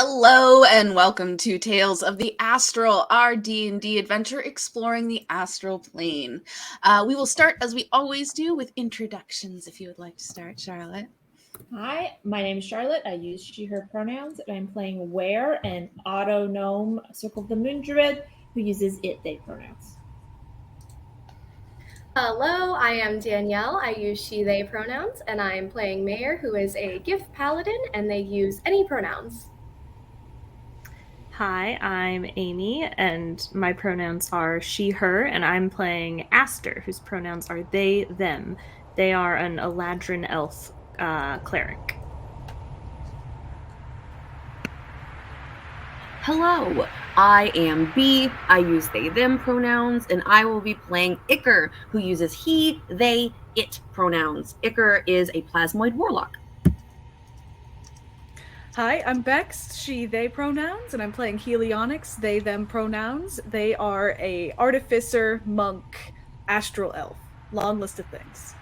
Hello and welcome to Tales of the Astral, our D&D adventure exploring the Astral Plane. We will start, as we always do, with introductions, if you would like to start, Charlotte. Hi, my name is Charlotte. I use she, her pronouns, and I'm playing Ware, an auto gnome Circle of the Moon druid who uses it, they pronouns. Hello, I am Danielle. I use she, they pronouns, and I'm playing Mayor, who is a gift paladin, and they use any pronouns. Hi, I'm Amy, and my pronouns are she, her, and I'm playing Aster, whose pronouns are they, them. They are an Eladrin elf cleric. Hello, I am Bee. I use they, them pronouns, and I will be playing Iker, who uses he, they, it pronouns. Iker is a plasmoid warlock. Hi, I'm Bex, she, they pronouns, and I'm playing Helionyx, they, them pronouns. They are a artificer, monk, astral elf. Long list of things.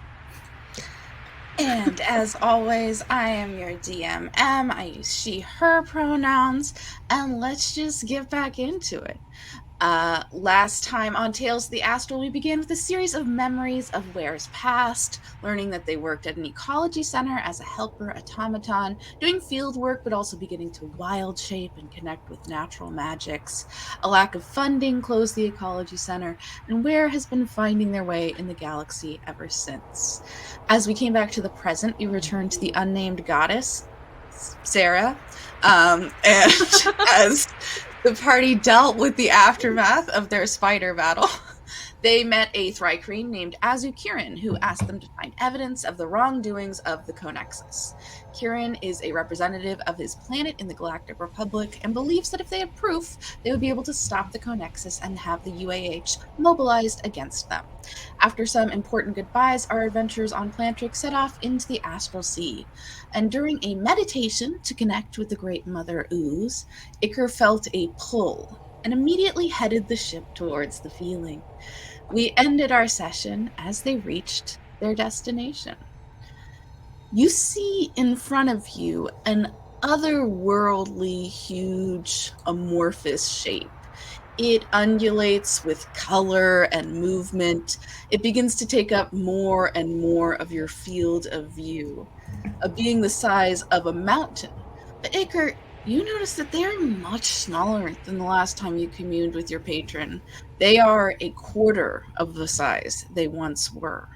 And as always, I am your DMM. I use she, her pronouns, and let's just get back into it. Last time on Tales of the Astral, we began with a series of memories of Ware's past, learning that they worked at an ecology center as a helper automaton, doing field work but also beginning to wild shape and connect with natural magics. A lack of funding closed the ecology center, and Ware has been finding their way in the galaxy ever since. As we came back to the present, we returned to the unnamed goddess, Sarah, and as the party dealt with the aftermath of their spider battle, they met a Thrycreen named Azu Kirin, who asked them to find evidence of the wrongdoings of the Conexus. Kirin is a representative of his planet in the Galactic Republic and believes that if they had proof, they would be able to stop the Conexus and have the UAH mobilized against them. After some important goodbyes, our adventurers on Plantrix set off into the Astral Sea. And during a meditation to connect with the Great Mother Ooze, Iker felt a pull and immediately headed the ship towards the feeling. We ended our session as they reached their destination. You see in front of you an otherworldly, huge, amorphous shape. It undulates with color and movement. It begins to take up more and more of your field of view, being the size of a mountain. But Iker, you notice that they are much smaller than the last time you communed with your patron. They are a quarter of the size they once were.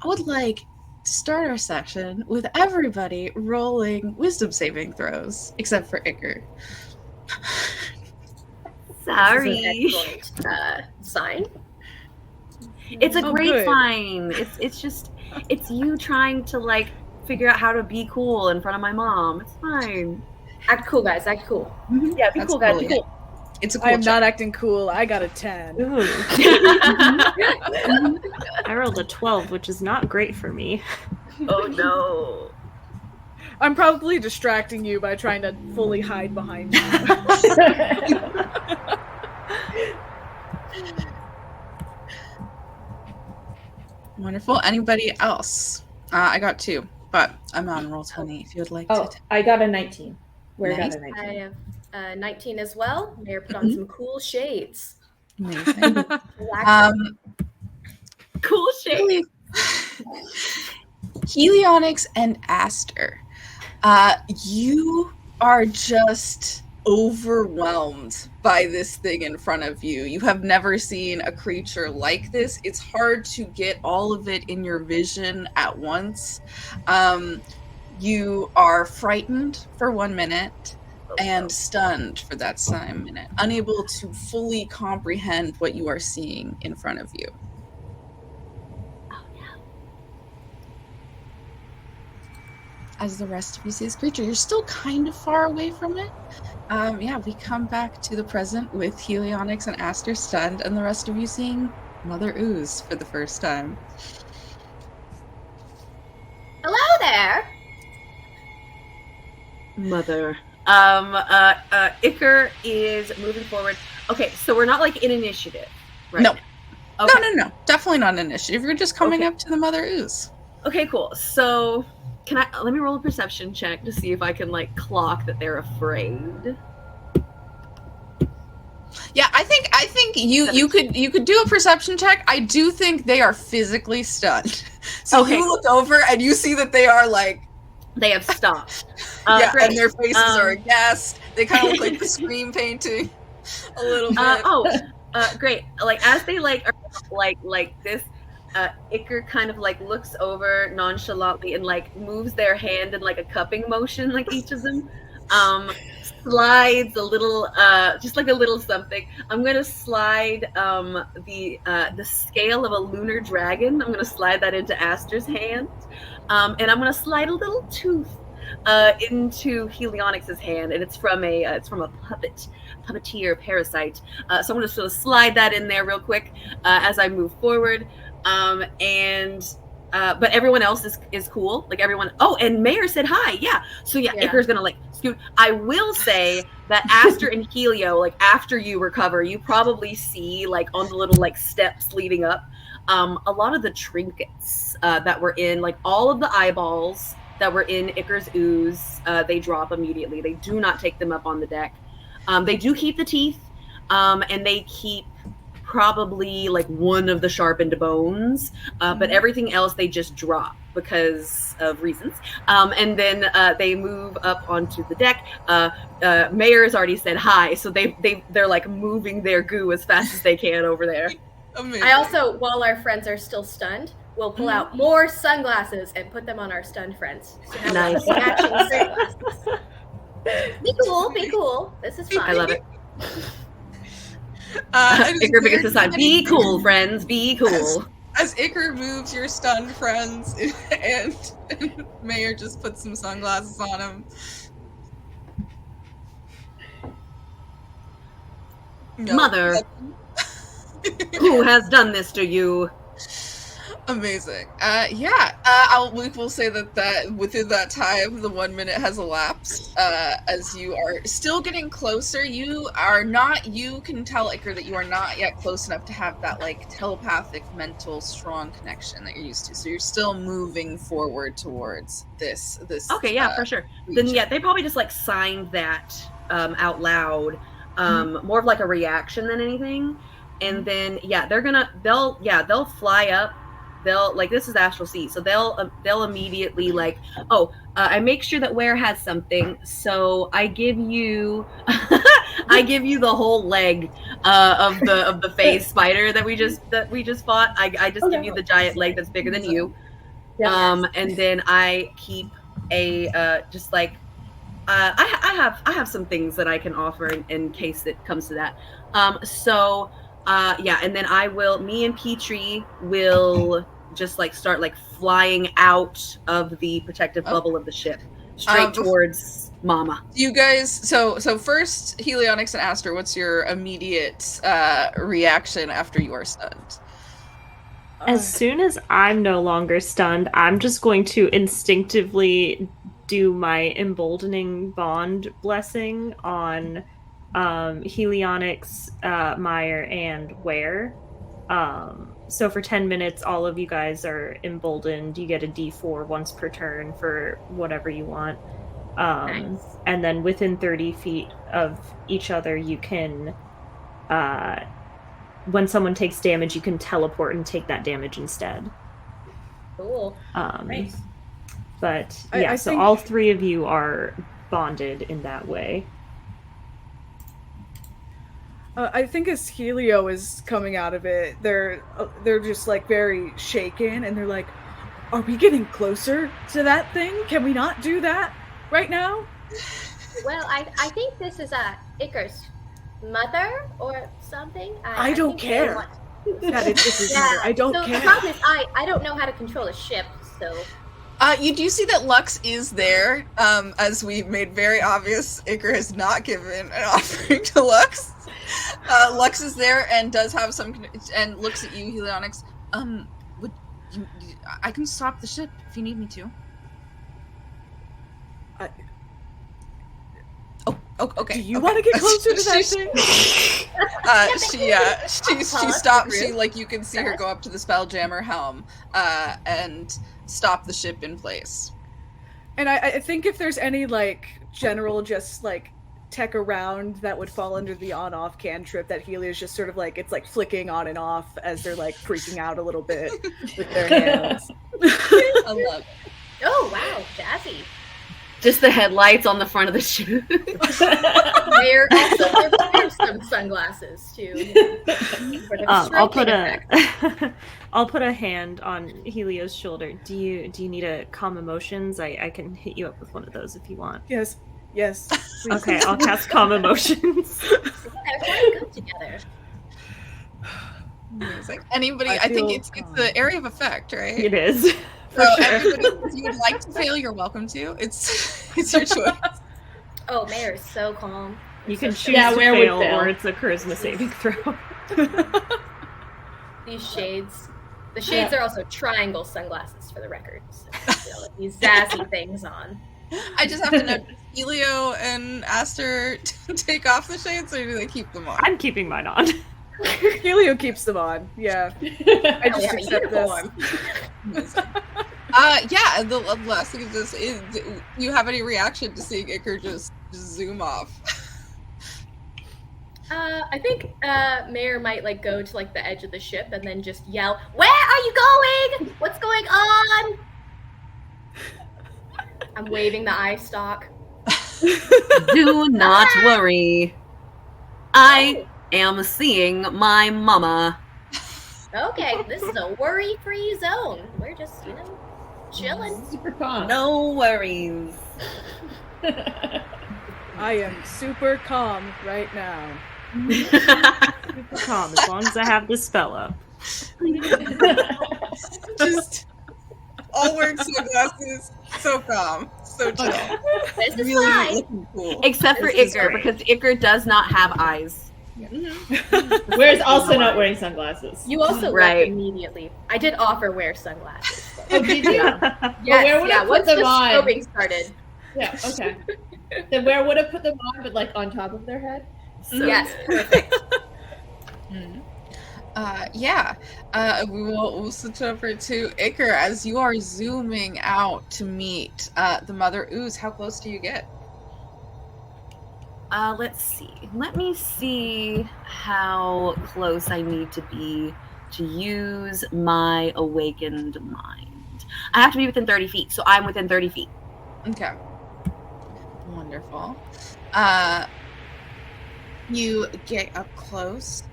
I would like to start our session with everybody rolling wisdom saving throws, except for Iker. Sorry. This is an excellent sign. It's a great good. sign. It's just, it's you trying to, figure out how to be cool in front of my mom. It's fine. Act cool, guys. Act cool. Mm-hmm. Yeah, be That's cool, guys. cool, Be cool. It's a cool I am check. not acting cool. I got a 10. Ooh. I rolled a 12, which is not great for me. Oh, no. I'm probably distracting you by trying to fully hide behind you. Wonderful. Anybody else? I got 2, but I'm on Roll20 if you would like Oh, to. I got a 19. Where Nice. got a 19? I have 19 as well. Mayor put on some cool shades. Amazing. Cool shit. Helionyx and Aster, you are just overwhelmed by this thing in front of you. You have never seen a creature like this. It's hard to get all of it in your vision at once. You are frightened for 1 minute and stunned for that same minute, unable to fully comprehend what you are seeing in front of you. As the rest of you see this creature, you're still kind of far away from it. We come back to the present with Helionyx and Aster stunned, and the rest of you seeing Mother Ooze for the first time. Hello there. Mother. Iker is moving forward. Okay, so we're not in initiative, right? No. Okay. No. Definitely not an initiative. You're just coming Okay. up to the Mother Ooze. Okay, cool. So let me roll a perception check to see if I can like clock that they're afraid. Yeah, I think you could do a perception check. I do think they are physically stunned. So Okay, you look over and you see that they are like they have stopped. yeah, Great. and their faces are aghast. They kind of look like the scream painting a little bit. Great. Like as they like are like this, Iker kind of like looks over nonchalantly and like moves their hand in like a cupping motion, like each of them. Slides a little, just like a little something. I'm gonna slide the scale of a lunar dragon. I'm gonna slide that into Aster's hand, and I'm gonna slide a little tooth into Helionyx's hand, and it's from a puppeteer parasite. So I'm gonna sort of slide that in there real quick as I move forward, but everyone else is cool. Like everyone. Oh, and Mayor said hi. Yeah. So yeah. Iker's gonna like scoot. I will say that Aster and Helio, like after you recover, you probably see like on the little like steps leading up, a lot of the trinkets that were in like all of the eyeballs that were in Iker's ooze. They drop immediately. They do not take them up on the deck. They do keep the teeth, and they keep probably like one of the sharpened bones, but everything else they just drop because of reasons. And then they move up onto the deck. Mayor has already said hi, so they're like moving their goo as fast as they can over there. Amazing. I also, while our friends are still stunned, we'll pull out more sunglasses and put them on our stunned friends. So have Nice. matching sunglasses. Be cool. This is fun. I love it. Iker Iker begins to sign. Be cool, friends. Be cool. As Iker moves your stunned friends, and Mayor just puts some sunglasses on him. No, Mother, who has done this to you? Amazing. Luke will say that within that time, the 1 minute has elapsed. As you are still getting closer, you can tell, Iker, that you are not yet close enough to have that like telepathic, mental, strong connection that you're used to. So you're still moving forward towards this. Okay, yeah, for sure. Then yeah, they probably just like signed that out loud, more of like a reaction than anything. And then yeah, they'll fly up. They'll like, this is Astral Sea, so they'll immediately like, I make sure that Ware has something, so I give you the whole leg of the phase spider that we just fought. I just give you the giant leg that's bigger than you. And then I keep a just like I have some things that I can offer in case it comes to that. And then me and Petrie will just like start like flying out of the protective bubble of the ship straight towards Mama. You guys, so first, Helionyx and Aster, what's your immediate reaction after you are stunned? As soon as I'm no longer stunned, I'm just going to instinctively do my emboldening bond blessing on Helionyx, Meyer, and Ware. So for 10 minutes, all of you guys are emboldened. You get a D4 once per turn for whatever you want. Nice. And then within 30 feet of each other, you can, when someone takes damage, you can teleport and take that damage instead. Cool. Nice. But yeah, so all three of you are bonded in that way. I think as Helio is coming out of it, they're just like very shaken, and they're like, "Are we getting closer to that thing? Can we not do that right now?" Well, I think this is Iker's mother or something. I don't care. I don't care. The problem is I don't know how to control a ship, so. You do see that Lux is there. As we made very obvious, Iker has not given an offering to Lux. Lux is there and does have some, and looks at you, Helionyx. I can stop the ship if you need me to. Okay. Do you want to get closer to that thing? She stops. She you can see her go up to the Spelljammer helm, and stop the ship in place. And I think if there's any like general just like tech around that would fall under the on-off cantrip, that Helia's just sort of like, it's like flicking on and off as they're like freaking out a little bit with their hands. I love it. Oh wow, jazzy. Just the headlights on the front of the shoe. Mayor also wears some sunglasses too. For the I'll put effect. I'll put a hand on Helio's shoulder. Do you need a calm emotions? I can hit you up with one of those if you want. Yes, please. Okay, I'll cast calm emotions. They're quite good together. Amazing. Anybody? I I think feel it's calm. the area of effect, right? It is. So everybody, if you would like to fail, you're welcome to. It's your choice. Oh, Mayor is so calm. You can So choose Yeah, to where would fail, fail? or it's a charisma saving throw. These shades. The shades are also triangle sunglasses for the record. So, with these sassy things on. I just have to know, does Helio and Aster take off the shades, or do they keep them on? I'm keeping mine on. Helio keeps them on. Yeah, I Oh, just we have a accept uniform. this. Amazing. Yeah, the last thing is just, do you have any reaction to seeing Iker just zoom off? I think Mayor might like go to like the edge of the ship and then just yell, "Where are you going? What's going on?" I'm waving the eye stalk. Do not worry. I am seeing my mama. Okay, this is a worry-free zone. We're just, chilling. Super calm. No worries. I am super calm right now. Super calm, as long as I have the spell up. Just all wearing sunglasses, so calm, so chill. This is Really fine. looking cool. Except for This is Iker, great. because Iker does not have eyes. Where's also not wearing sunglasses. You also Right. left immediately. I did offer wear sunglasses. Oh, did you? Yes, where would I yeah. put Once the them on? strobing started. Yeah, okay. Then where would have put them on, but like on top of their head? So Yes, good. perfect. Yeah. We'll switch over to Iker as you are zooming out to meet the Mother Ooze. How close do you get? Let's see. Let me see how close I need to be to use my awakened mind. I have to be within 30 feet, so I'm within 30 feet. Okay. Wonderful. You get up close.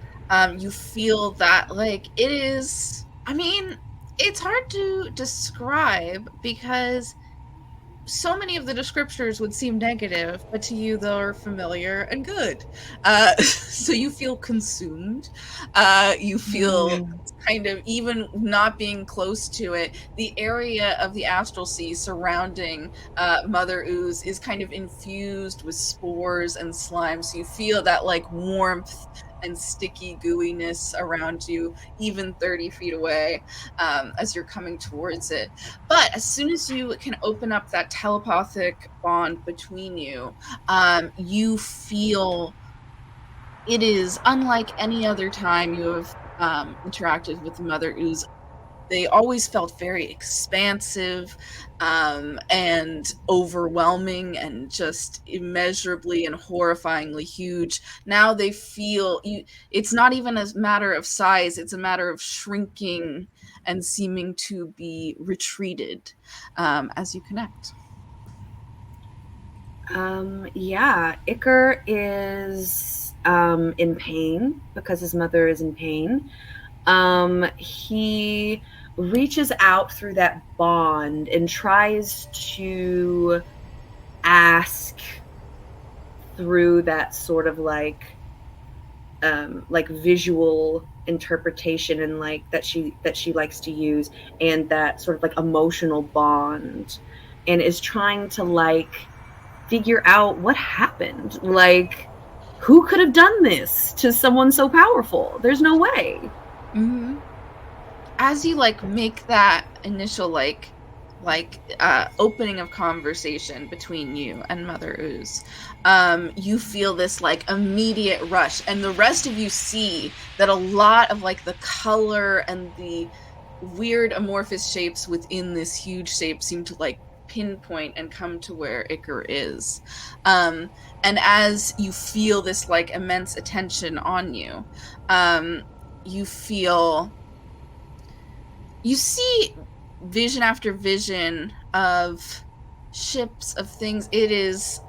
You feel that, like, it is... I mean, it's hard to describe because so many of the descriptors would seem negative, but to you they're familiar and good. So you feel consumed. You feel kind of, even not being close to it, the area of the astral sea surrounding Mother Ooze is kind of infused with spores and slime. So you feel that like warmth and sticky gooiness around you, even 30 feet away, as you're coming towards it. But as soon as you can open up that telepathic bond between you, you feel it is unlike any other time you have interacted with the Mother Ooze. They always felt very expansive and overwhelming and just immeasurably and horrifyingly huge. Now they feel it's not even a matter of size, it's a matter of shrinking and seeming to be retreated as you connect. Yeah, Iker is in pain because his mother is in pain. He reaches out through that bond and tries to ask through that sort of like visual interpretation and like that she likes to use, and that sort of like emotional bond, and is trying to like figure out what happened. Like, who could have done this to someone so powerful? There's no way. Mm-hmm. As you like make that initial opening of conversation between you and Mother Ooze, you feel this like immediate rush, and the rest of you see that a lot of like the color and the weird amorphous shapes within this huge shape seem to like pinpoint and come to where Iker is. And as you feel this like immense attention on you, you see vision after vision of ships, of things. It is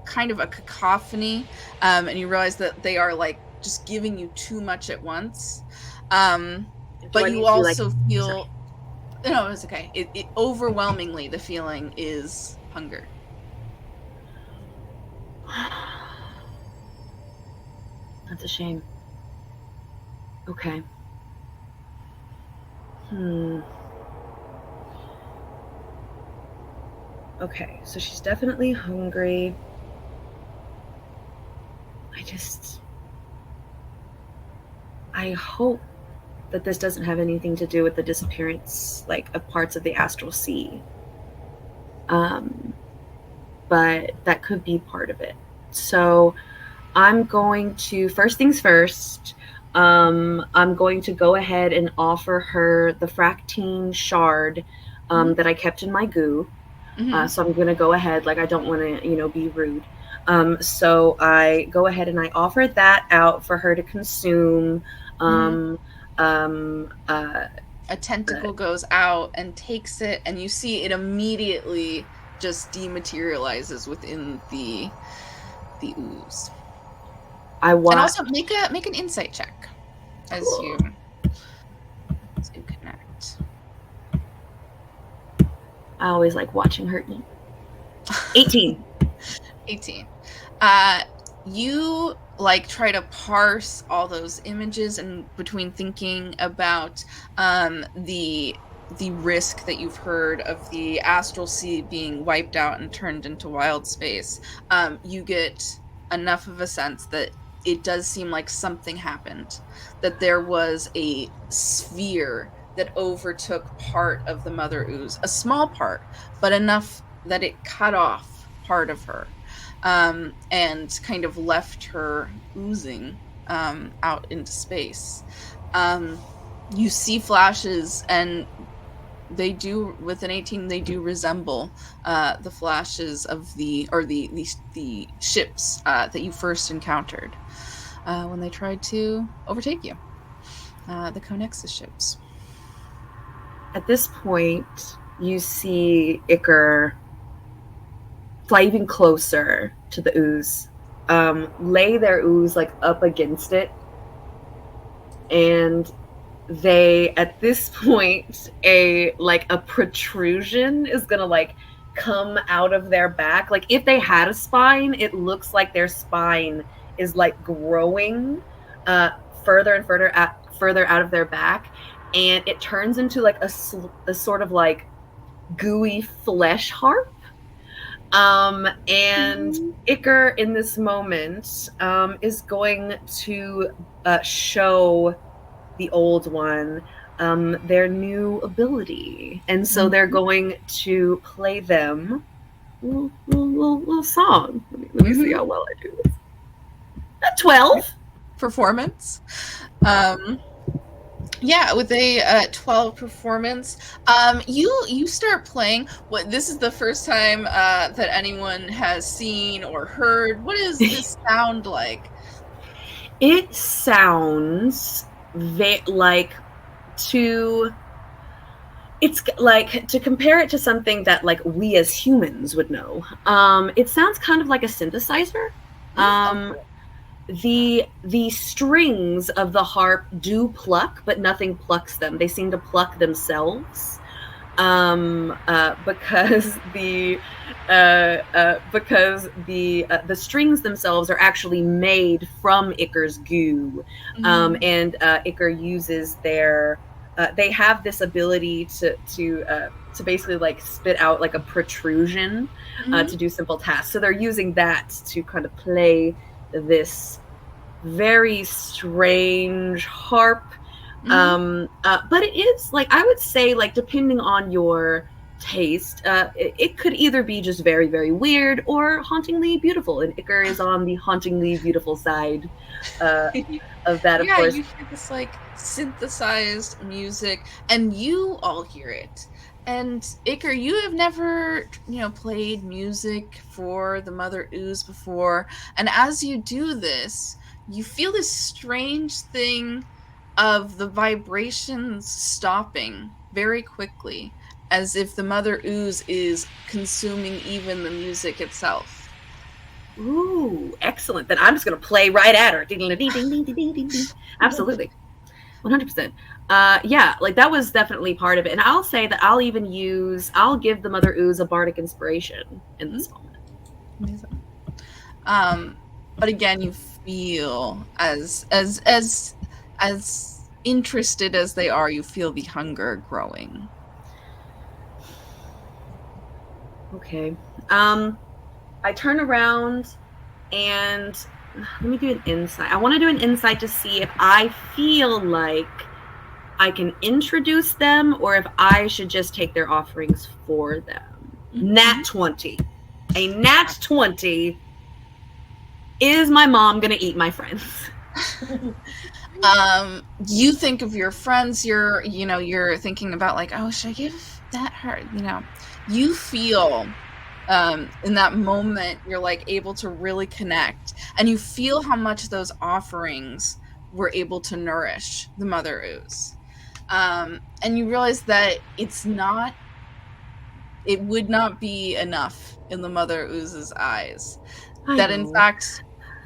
kind of a cacophony, and you realize that they are like just giving you too much at once. But you also feel... No, it's okay. It overwhelmingly, the feeling is hunger. That's a shame. Okay. Okay, so she's definitely hungry. I hope that this doesn't have anything to do with the disappearance, like, of parts of the astral sea. But that could be part of it. So I'm going to, first things first, I'm going to go ahead and offer her the fractine shard that I kept in my goo. So I'm going to go ahead, like, I don't want to, be rude. So I go ahead and I offer that out for her to consume. A tentacle goes out and takes it, and you see it immediately just dematerializes within the ooze. And also make an insight check as you connect. I always like watching her eat. 18. 18. You like try to parse all those images, and between thinking about the risk that you've heard of the astral sea being wiped out and turned into wild space, you get enough of a sense that it does seem like something happened, that there was a sphere that overtook part of the mother ooze, a small part, but enough that it cut off part of her. And kind of left her oozing out into space. You see flashes, and they do, with an 18, they do resemble the flashes of the ships that you first encountered when they tried to overtake you. The Connexus ships. At this point, you see Iker fly even closer to the ooze, lay their ooze like up against it, and they, at this point, a protrusion is gonna like come out of their back. Like if they had a spine, it looks like their spine is like growing further and further out of their back, and it turns into like a sort of like gooey flesh harp. And Iker in this moment is going to show the old one their new ability, and so they're going to play them a little song. Let me see how well I do this. 12 performance. Yeah, with a 12 performance, you start playing. This is the first time that anyone has seen or heard. What does this sound like? It sounds like to compare it to something that like we as humans would know. It sounds kind of like a synthesizer. The strings of the harp do pluck, but nothing plucks them. They seem to pluck themselves, because the strings themselves are actually made from Iker's goo, and Iker uses their. They have this ability to basically like spit out like a protrusion to do simple tasks. So they're using that to kind of play this very strange harp, but it is like, I would say, like, depending on your taste, it could either be just very, very weird or hauntingly beautiful, and Iker is on the hauntingly beautiful side of that. Of course, you hear this like synthesized music, and you all hear it, And Iker, you have never, played music for the Mother Ooze before. And as you do this, you feel this strange thing of the vibrations stopping very quickly, as if the Mother Ooze is consuming even the music itself. Ooh, excellent. Then I'm just going to play right at her. Ding, ding, ding, ding, ding, ding, ding, ding. Absolutely. 100%. Yeah, like that was definitely part of it. And I'll say that I'll give the Mother Ooze a bardic inspiration in this moment. Amazing. But again, you feel as interested as they are, you feel the hunger growing. Okay. I turn around and let me do an insight. I want to do an insight to see if I feel like I can introduce them or if I should just take their offerings for them. Mm-hmm. Nat 20. A nat 20. Is my mom going to eat my friends? You think of your friends, you're thinking about like, oh, should I give that her? You feel in that moment you're like able to really connect, and you feel how much those offerings were able to nourish the Mother Ooze. And you realize that it would not be enough in the Mother Ooze's eyes. That in fact,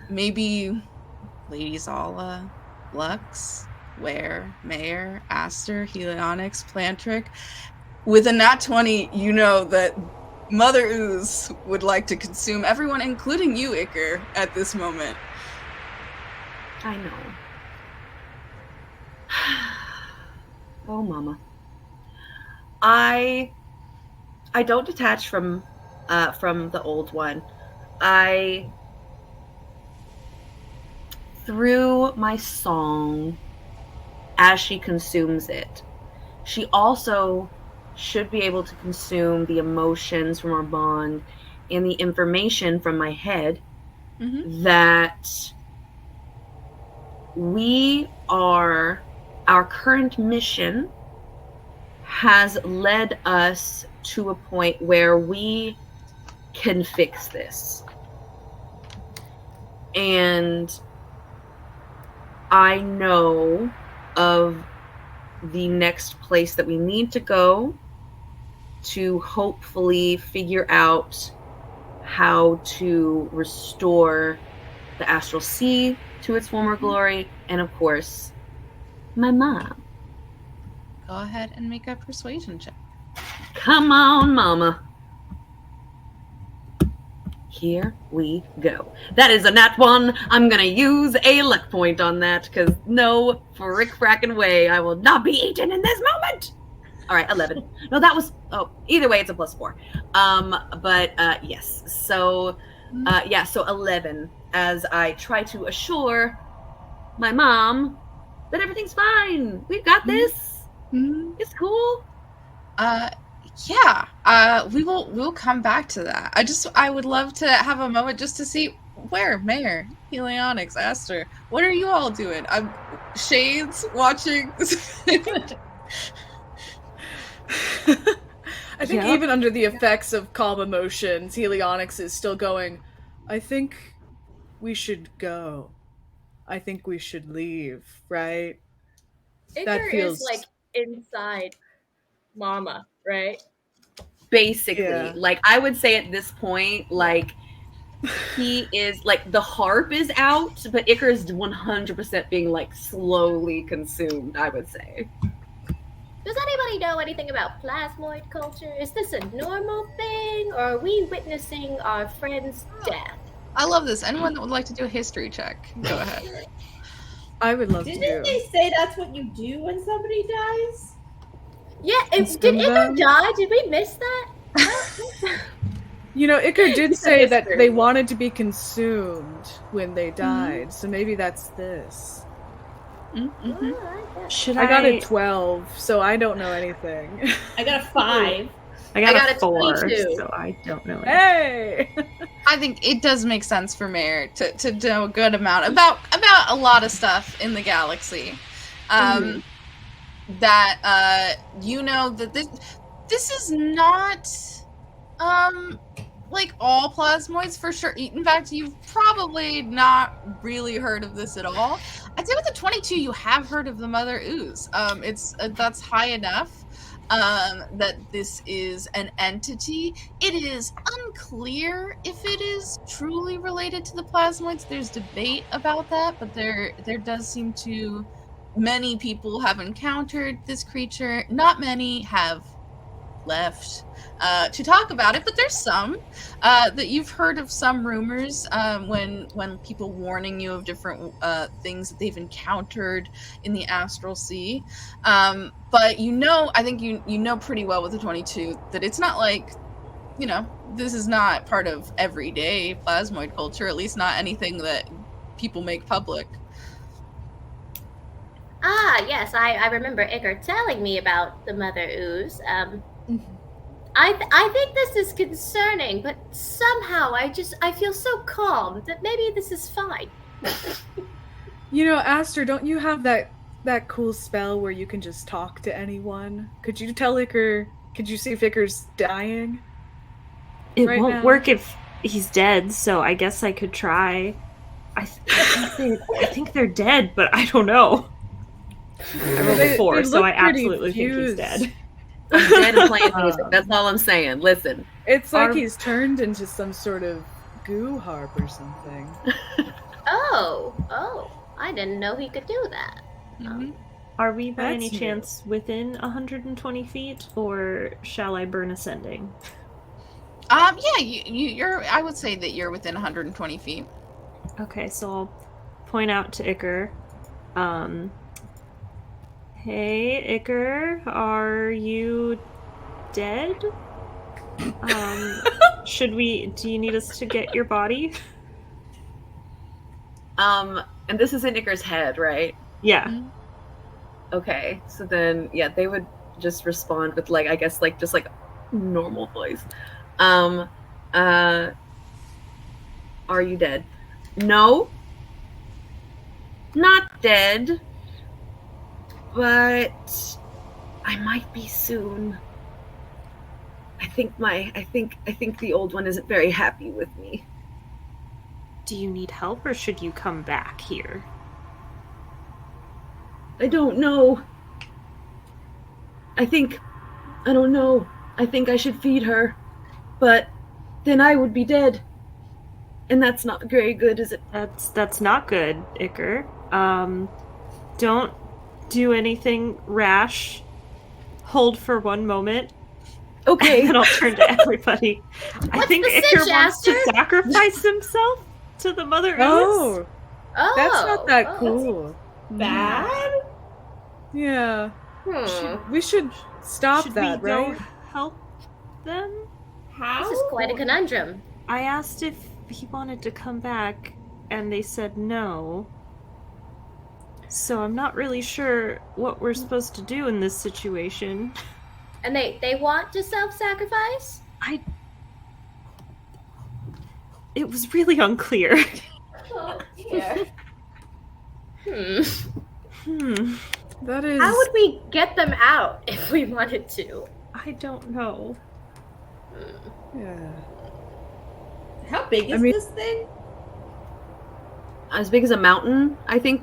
maybe Lady Zala, Lux, Ware, Mayor, Aster, Helionyx, Plantric, with a nat 20, you know that Mother Ooze would like to consume everyone, including you, Iker, at this moment. I know. Oh, mama. I don't detach from the old one. Through my song, as she consumes it, she also should be able to consume the emotions from our bond and the information from my head that our current mission has led us to a point where we can fix this. And I know of the next place that we need to go to hopefully figure out how to restore the Astral Sea to its former glory, and of course, my mom. Go ahead and make a persuasion check. Come on, mama. Here we go. That is a nat 1. I'm going to use a luck point on that because no frick-frackin' way I will not be eaten in this moment. All right, 11. No, that was... Oh, either way, it's a +4. Yes. So, so 11 as I try to assure my mom that everything's fine. We've got this. Mm-hmm. It's cool. Yeah, we'll come back to that. I would love to have a moment just to see where Mayor, Helionyx, Aster, what are you all doing? I'm Shades watching. I think even under the effects of calm emotions, Helionyx is still going, I think we should go. I think we should leave, right? Iker is like inside Mama, right? Basically, like I would say at this point, like he is like the harp is out, but Iker is 100% being like slowly consumed, I would say. Does anybody know anything about plasmoid culture? Is this a normal thing, or are we witnessing our friend's death? I love this. Anyone that would like to do a history check, go ahead. I would love to. Didn't they say that's what you do when somebody dies? Yeah, did Iker die? Did we miss that? Iker did say that they wanted to be consumed when they died, so maybe that's this. Mm-hmm. I got a 12, so I don't know anything. I got a 5. I got a 4, 22. so I don't know anything. Hey! I think it does make sense for Mayor to know a good amount about a lot of stuff in the galaxy. That that This is not, like all plasmoids for sure. In fact, you've probably not really heard of this at all. I'd say with the 22, you have heard of the Mother Ooze. That's high enough that this is an entity. It is unclear if it is truly related to the plasmoids. There's debate about that, but there does seem to many people have encountered this creature. Not many have left to talk about it, but there's some that you've heard of. Some rumors when people warning you of different things that they've encountered in the astral sea, but I think you know pretty well with the 22 that it's not like, this is not part of everyday plasmoid culture, at least not anything that people make public. Yes, I remember Iker telling me about the Mother Ooze. I think this is concerning, but somehow I feel so calm that maybe this is fine. Aster, don't you have that cool spell where you can just talk to anyone? Could you tell Iker? Could you see if Iker's dying? It won't work if he's dead, so I guess I could try. I think they're dead, but I don't know. I rolled a 4, so I absolutely think he's dead. I'm dead and playing music. That's all I'm saying. Listen. It's like he's turned into some sort of goo harp or something. Oh, I didn't know he could do that. Mm-hmm. Are we by any chance within 120 feet, or shall I burn ascending? Yeah, you're. I would say that you're within 120 feet. Okay, so I'll point out to Iker. Hey, Iker, are you dead? Do you need us to get your body? And this is in Iker's head, right? Yeah. Okay, so then, yeah, they would just respond with, I guess, just normal voice. Are you dead? No. Not dead. But I might be soon. I think the old one isn't very happy with me. Do you need help, or should you come back here? I don't know. I don't know. I think I should feed her. But then I would be dead. And that's not very good, is it? That's not good, Iker. Don't do anything rash. Hold for one moment. Okay. And then I'll turn to everybody. I think Iker wants to sacrifice himself to the Mother Ooze. Oh, that's not that cool. Bad? Yeah. We should stop Should that, we right? go help them? How? This is quite a conundrum. I asked if he wanted to come back, and they said no. So I'm not really sure what we're supposed to do in this situation. And they want to self-sacrifice? It was really unclear. Oh, dear. That is... How would we get them out if we wanted to? I don't know. Yeah. How big is this thing? As big as a mountain, I think.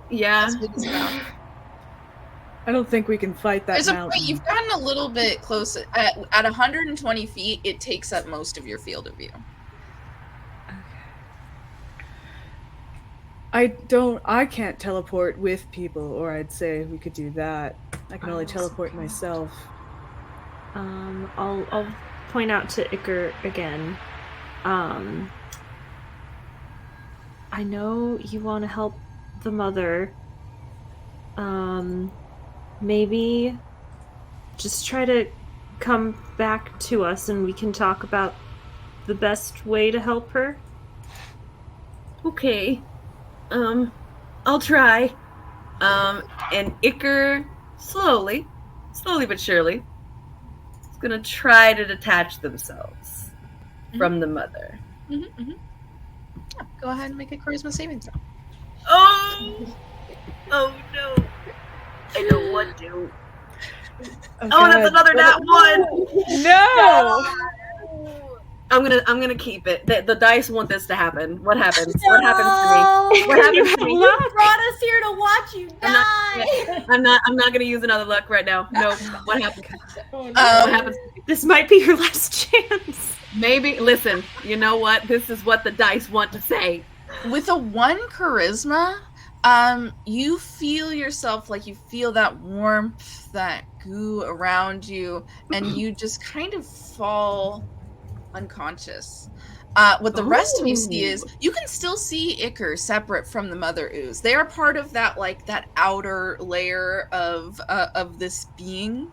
Yeah. As big as a mountain. I don't think we can fight that There's a mountain. point, you've gotten a little bit close. At 120 feet, it takes up most of your field of view. I can't teleport with people, or I'd say we could do that. I can only teleport myself. I'll point out to Iker again. I know you want to help the mother. Maybe just try to come back to us and we can talk about the best way to help her. Okay. I'll try. And Iker slowly but surely is gonna try to detach themselves from the mother. Yeah, go ahead and make a charisma saving throw. Oh no. I don't want to. Oh, that's another nat one. No. I'm gonna keep it. The dice want this to happen. What happens? What happens to me? What happens to me? You brought us here to watch you die. I'm not gonna use another luck right now. No. What happens? Oh, no. What happens? This might be your last chance. Maybe. Listen. You know what? This is what the dice want to say. With a 1 charisma, you feel yourself, like you feel that warmth, that goo around you, and you just kind of fall unconscious. What the rest of you see is you can still see Iker separate from the Mother Ooze. They are part of that, like, that outer layer of this being.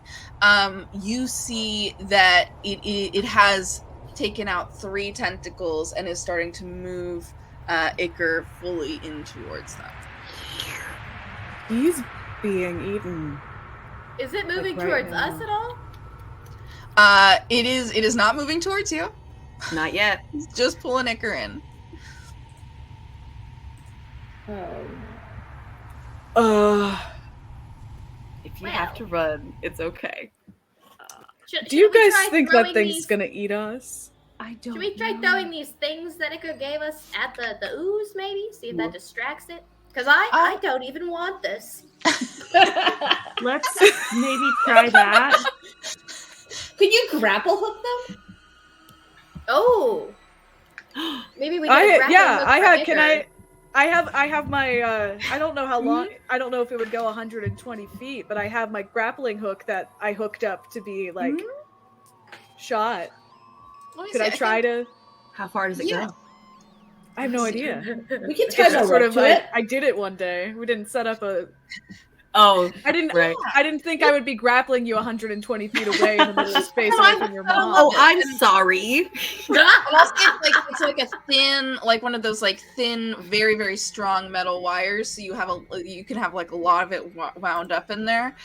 You see that it has taken out 3 tentacles and is starting to move Iker fully in towards them. He's being eaten. Is it moving Like right towards now. us at all? It is not moving towards you. Not yet. It's just pulling Iker in. If you have to run, it's okay. Do you Should we guys try think throwing that thing's these- gonna eat us? I don't Should we try throwing these things that Iker gave us at the ooze, maybe? See if that distracts it? Because I don't even want this. Let's maybe try that. Could you grapple hook them? Oh. Maybe we can grapple hook I for have. Iker. Can I have my. I don't know how long. I don't know if it would go 120 feet, but I have my grappling hook that I hooked up to be like shot. Let me Could see, I try to? How far does it Yeah. go? I have no idea. We can It's tie just a sort rope of to like it. I did it one day. We didn't set up a. Oh, I didn't. right. I didn't think I would be grappling you 120 feet away in the middle of space No, away I'm- from your I don't mom. Oh, I'm sorry. And also it's like a thin, like one of those like thin, very very strong metal wires. So you can have like a lot of it wound up in there.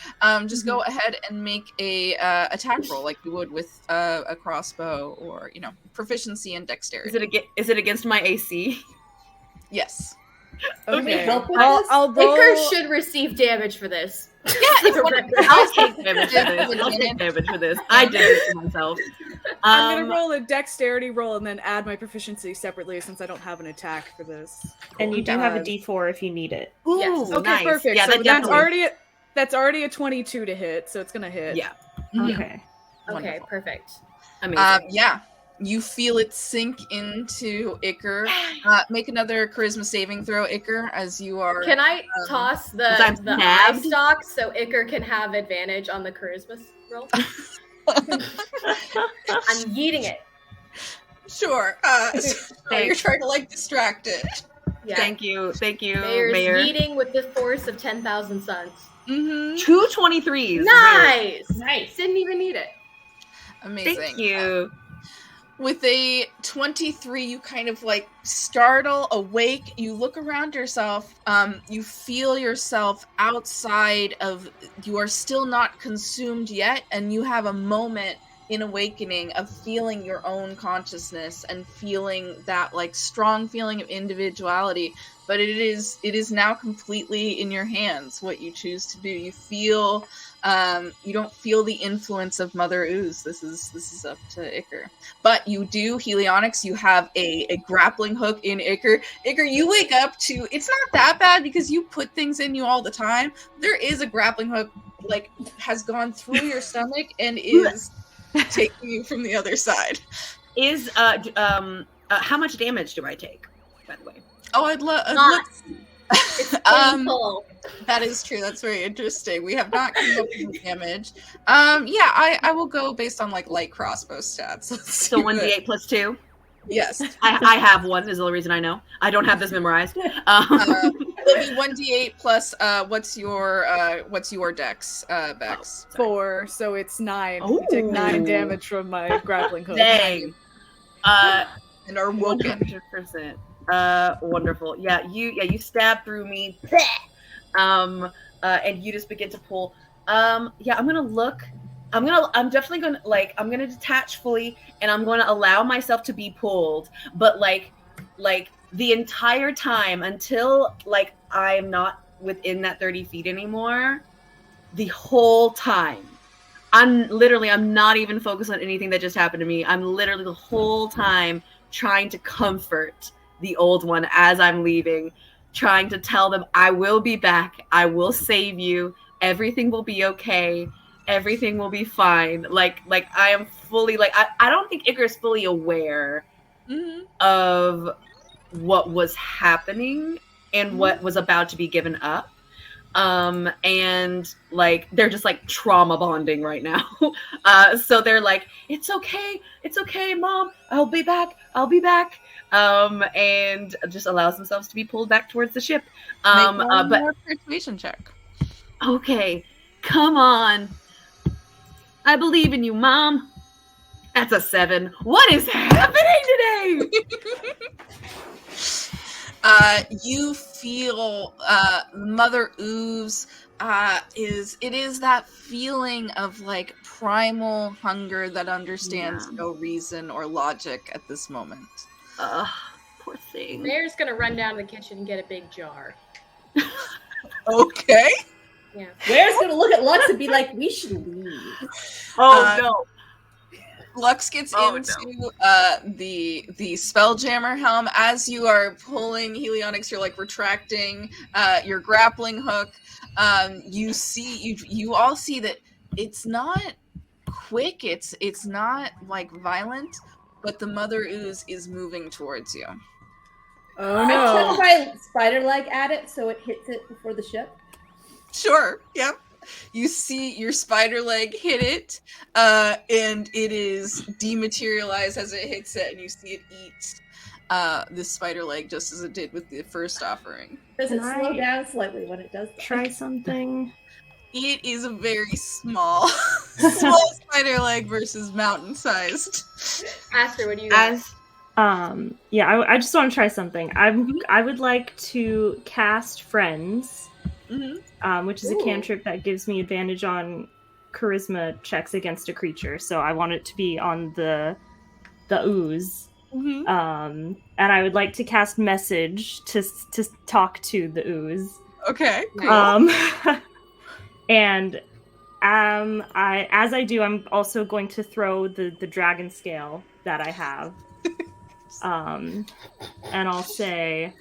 Just go ahead and make a attack roll like you would with a crossbow or proficiency and dexterity. Is it against my AC? Yes. Can we Okay. help with I'll, this? I'll roll. Iker should receive damage for this. Yeah, it's one of I'll take damage for this. I'll take damage for this. I did this to myself. I'm gonna roll a dexterity roll and then add my proficiency separately since I don't have an attack for this. And you do have a Uh, D4 if you need it. Ooh, Yes. Okay, nice. perfect. Yeah, so that that's definitely- already a 22 to hit, so it's gonna hit. Yeah. Mhm. Okay. Okay, Wonderful. perfect. Amazing. Yeah. You feel it sink into Iker. Make another charisma saving throw, Iker, as you are. Can I toss the I'm the eye snapped? stalk so Iker can have advantage on the charisma roll? I'm yeeting it. Sure. You're trying to like distract it. Yeah. Thank you, Mayor's Mayor. yeeting with the force of 10,000 suns. Mm-hmm. 2 23s. Nice! Nice. Didn't even need it. Amazing. Thank you. With a 23, you kind of like startle, awake. You look around yourself. You feel yourself outside of. You are still not consumed yet, and you have a moment in awakening of feeling your own consciousness and feeling that like strong feeling of individuality. But it is now completely in your hands what you choose to do. You feel. You don't feel the influence of Mother Ooze. This is up to Iker. But you do, Helionyx, you have a grappling hook in Iker. Iker, you wake up to, it's not that bad because you put things in you all the time. There is a grappling hook, like, has gone through your stomach and is taking you from the other side. Is how much damage do I take, by the way? Oh, I'd love. Not. It's painful. That is true. That's very interesting. We have not come up with damage. Yeah, I will go based on like light crossbow stats. Let's So see 1d8 plus 2. Yes. I have one. Is the only reason I know. I don't have this memorized. It'll be 1d8 plus what's your dex, Bex? 4, so it's 9. You take 9 Ooh. damage from my grappling hook. Dang. And are woken. 100%. Wonderful. Yeah, you stab through me. And you just begin to pull. Yeah, I'm gonna look. I'm definitely gonna I'm gonna detach fully, and I'm gonna allow myself to be pulled. But like the entire time until I'm not within that 30 feet anymore. The whole time, I'm not even focused on anything that just happened to me. I'm literally the whole time trying to comfort the old one as I'm leaving, trying to tell them I will be back. I will save you. Everything will be okay. Everything will be fine. Like I am fully I don't think Icarus is fully aware of what was happening and what was about to be given up. And like they're just like trauma bonding right now. So they're like, it's okay, Mom, I'll be back. And just allows themselves to be pulled back towards the ship. Make one more persuasion check. Okay, come on, I believe in you, Mom. That's a 7. What is happening today? You feel Mother Ooze is that feeling of like primal hunger that understands no reason or logic at this moment. Poor thing. Mayor's gonna run down to the kitchen and get a big jar. Okay. Yeah. Ware's gonna look at Lux and be like, we should leave. No. Lux gets into the Spelljammer helm. As you are pulling Helionyx, you're like retracting your grappling hook. You all see that it's not quick. It's not like violent, but the Mother Ooze is moving towards you. Oh I no. took my spider leg at it so it hits it before the ship. Sure. Yep. You see your spider leg hit it, and it is dematerialized as it hits it, and you see it eat this spider leg just as it did with the first offering. Does it slow down slightly when it does that? Try something. It is a very small spider leg versus mountain-sized. Aster, what do you got? I just want to try something. I would like to cast Friends. Which is a cantrip that gives me advantage on charisma checks against a creature. So I want it to be on the ooze. And I would like to cast Message to talk to the ooze. Okay. Cool. And as I do, I'm also going to throw the dragon scale that I have. And I'll say,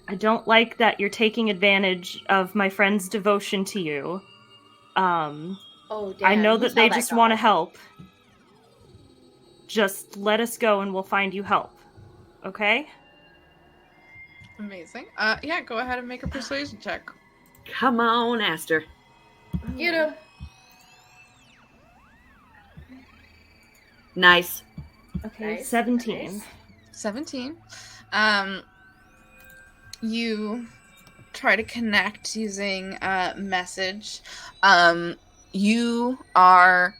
I don't like that you're taking advantage of my friend's devotion to you. Dan, I know that they just want to help. Just let us go and we'll find you help. Okay? Amazing. Yeah, go ahead and make a persuasion check. Come on, Aster. You know. Nice. Okay, Nice. 17. Nice. 17. You try to connect using message. You are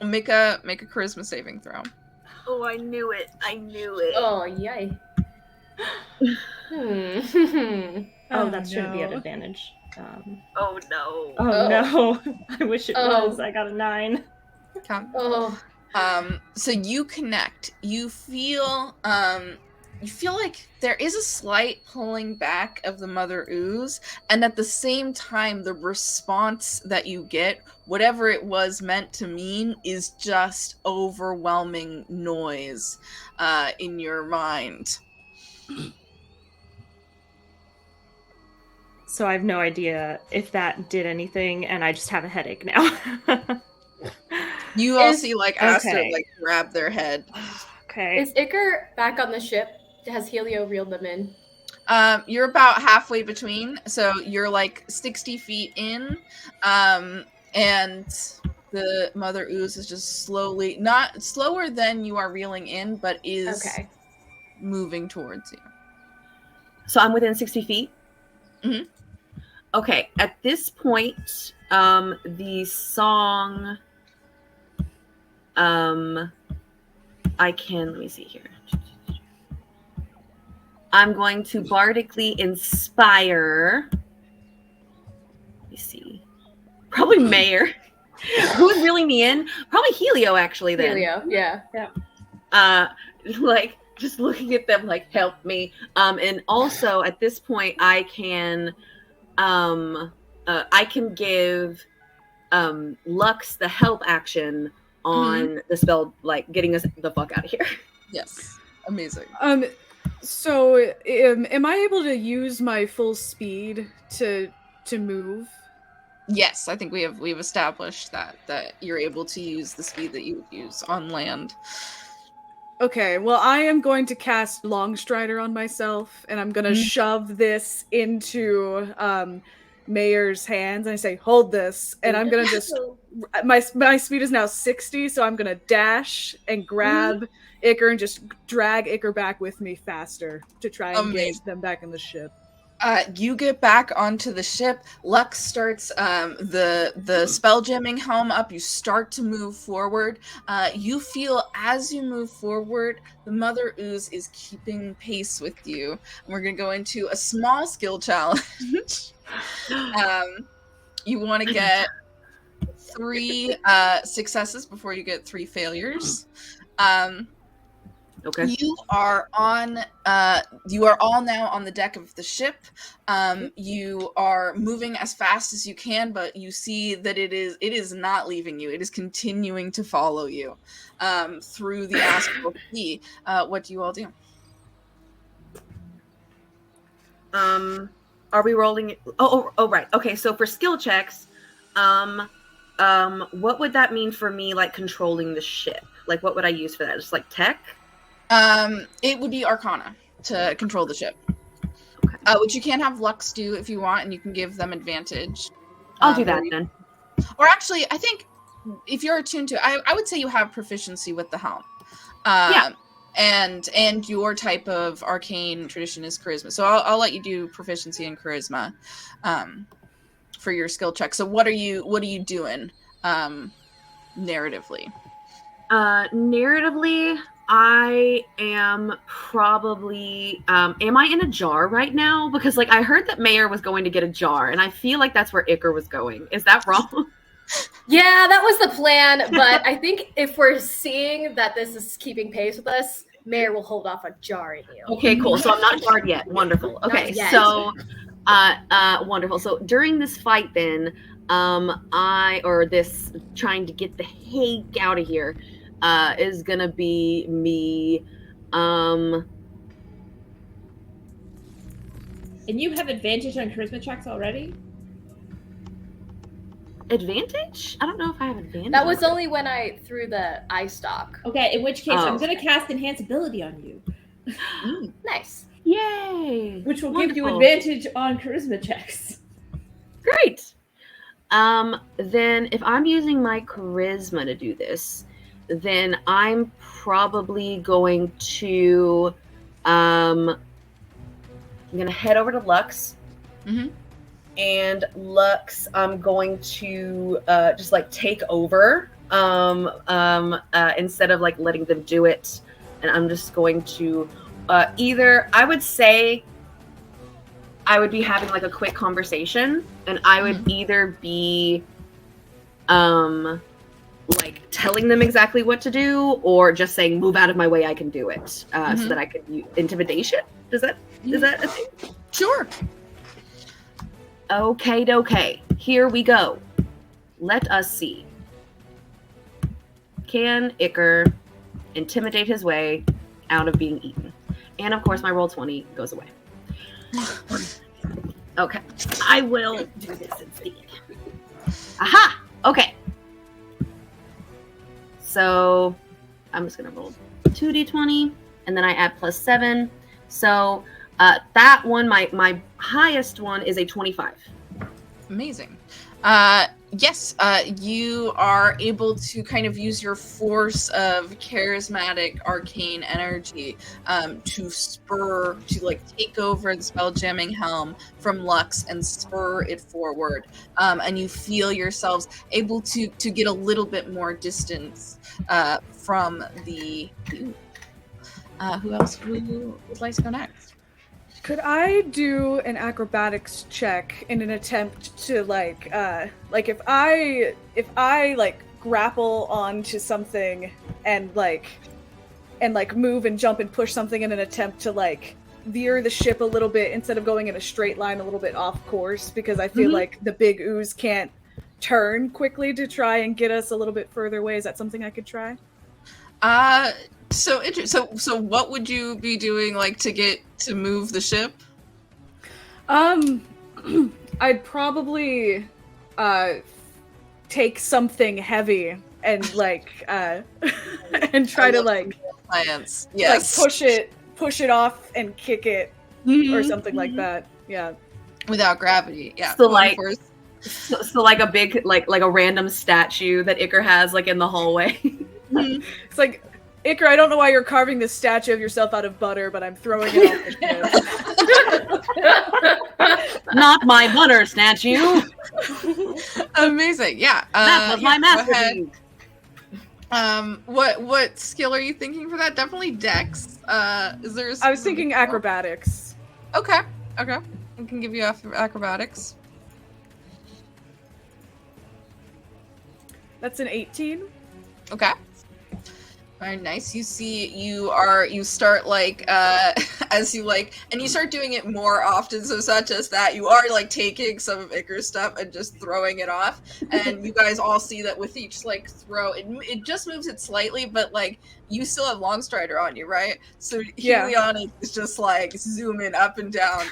make a charisma saving throw. Oh, I knew it. Oh, yay. Oh, that shouldn't be at advantage. Oh no. Oh no. I wish it was. I got a 9. Count. Oh. So you connect. You feel like there is a slight pulling back of the Mother Ooze, and at the same time, the response that you get, whatever it was meant to mean, is just overwhelming noise in your mind. So I have no idea if that did anything, and I just have a headache now. You all see like Aster like grab their head. Okay. Is Iker back on the ship? Has Helio reeled them in? You're about halfway between, so you're like 60 feet in, and the Mother Ooze is just slowly, not slower than you are reeling in, but is moving towards you. So I'm within 60 feet? Mm-hmm. Okay, at this point, the song, let me see here. I'm going to bardically inspire, let me see, probably Mayor. Who's reeling me in? Probably Helio, actually, then. Helio, yeah. Like, just looking at them like, help me. And also, at this point, I can give Lux the help action on the spell, like getting us the fuck out of here. Yes. Amazing. So am I able to use my full speed to move? Yes, I think we've established that you're able to use the speed that you would use on land. Okay, well, I am going to cast Longstrider on myself, and I'm going to shove this into Mayor's hands, and I say, hold this, and I'm going to just... My speed is now 60, so I'm going to dash and grab Iker and just drag Iker back with me faster to try and get them back in the ship. You get back onto the ship. Lux starts the spell jamming helm up. You start to move forward. You feel as you move forward, the Mother Ooze is keeping pace with you. And we're going to go into a small skill challenge. You want to get 3 successes before you get 3 failures. Okay. You are all now on the deck of the ship. You are moving as fast as you can, but you see that it is not leaving you. It is continuing to follow you through the astral sea. What do you all do? Are we rolling? Oh, right. Okay, so for skill checks, what would that mean for me, like controlling the ship? Like, what would I use for that? Just like tech? It would be Arcana to control the ship. Okay. Which you can have Lux do if you want, and you can give them advantage. I'll do that then. Or actually, I think if you're attuned to, I would say you have proficiency with the helm. Yeah. And your type of arcane tradition is charisma. So I'll let you do proficiency in charisma, for your skill check. So what are you doing, narratively? Narratively, I am probably am I in a jar right now? Because like I heard that Mayor was going to get a jar, and I feel like that's where Iker was going. Is that wrong? Yeah, that was the plan, but I think if we're seeing that this is keeping pace with us, Mayor will hold off on jarring you. Okay, cool. So I'm not jarred yet. Wonderful. Okay, so wonderful. So during this fight then, this trying to get the heck out of here is gonna be me. And you have advantage on charisma checks already? Advantage? I don't know if I have advantage. That was only when I threw the eye stalk. Okay, in which case I'm going to cast Enhance Ability on you. Nice. Yay! Which will Wonderful. give you advantage on charisma checks. Great. Then if I'm using my charisma to do this, then I'm probably going to I'm gonna head over to Lux. Mm-hmm. And Lux, I'm going to just like take over instead of like letting them do it. And I'm just going to either, I would say I would be having like a quick conversation, and I would either be like telling them exactly what to do, or just saying move out of my way, I can do it, so that I could use intimidation. Is that a thing? Sure. Okay, here we go. Let us see. Can Iker intimidate his way out of being eaten? And of course, my roll 20 goes away. Okay, I will do this instead. Aha! Okay. So I'm just gonna roll 2d20, and then I add +7. So that one, my highest one is a 25. Amazing. Yes, you are able to kind of use your force of charismatic arcane energy to like take over the spell jamming helm from Lux and spur it forward. And you feel yourselves able to get a little bit more distance from the... who else would like to go next? Could I do an acrobatics check in an attempt to like if I like grapple onto something and move and jump and push something in an attempt to like veer the ship a little bit instead of going in a straight line a little bit off course, because I feel like the big ooze can't turn quickly to try and get us a little bit further away? Is that something I could try? So what would you be doing, like, to move the ship? I'd probably take something heavy and like and try to like plants. Yes. Like push it off and kick it or something like that. Yeah. Without gravity. Yeah. So like so like a big like a random statue that Iker has like in the hallway. It's like, Iker, I don't know why you're carving this statue of yourself out of butter, but I'm throwing it off the ship. Not my butter statue. Amazing. Yeah. That was my masterpiece. What skill are you thinking for that? Definitely Dex. Is there? I was thinking acrobatics. Okay. We can give you acrobatics. That's an 18. Okay. Very nice. You see, you start like, as you like, and you start doing it more often. So it's not just that you are like taking some of Icar's stuff and just throwing it off. And you guys all see that with each like throw, it just moves it slightly, but like you still have Longstrider on you, right? So Helion is just like zooming up and down,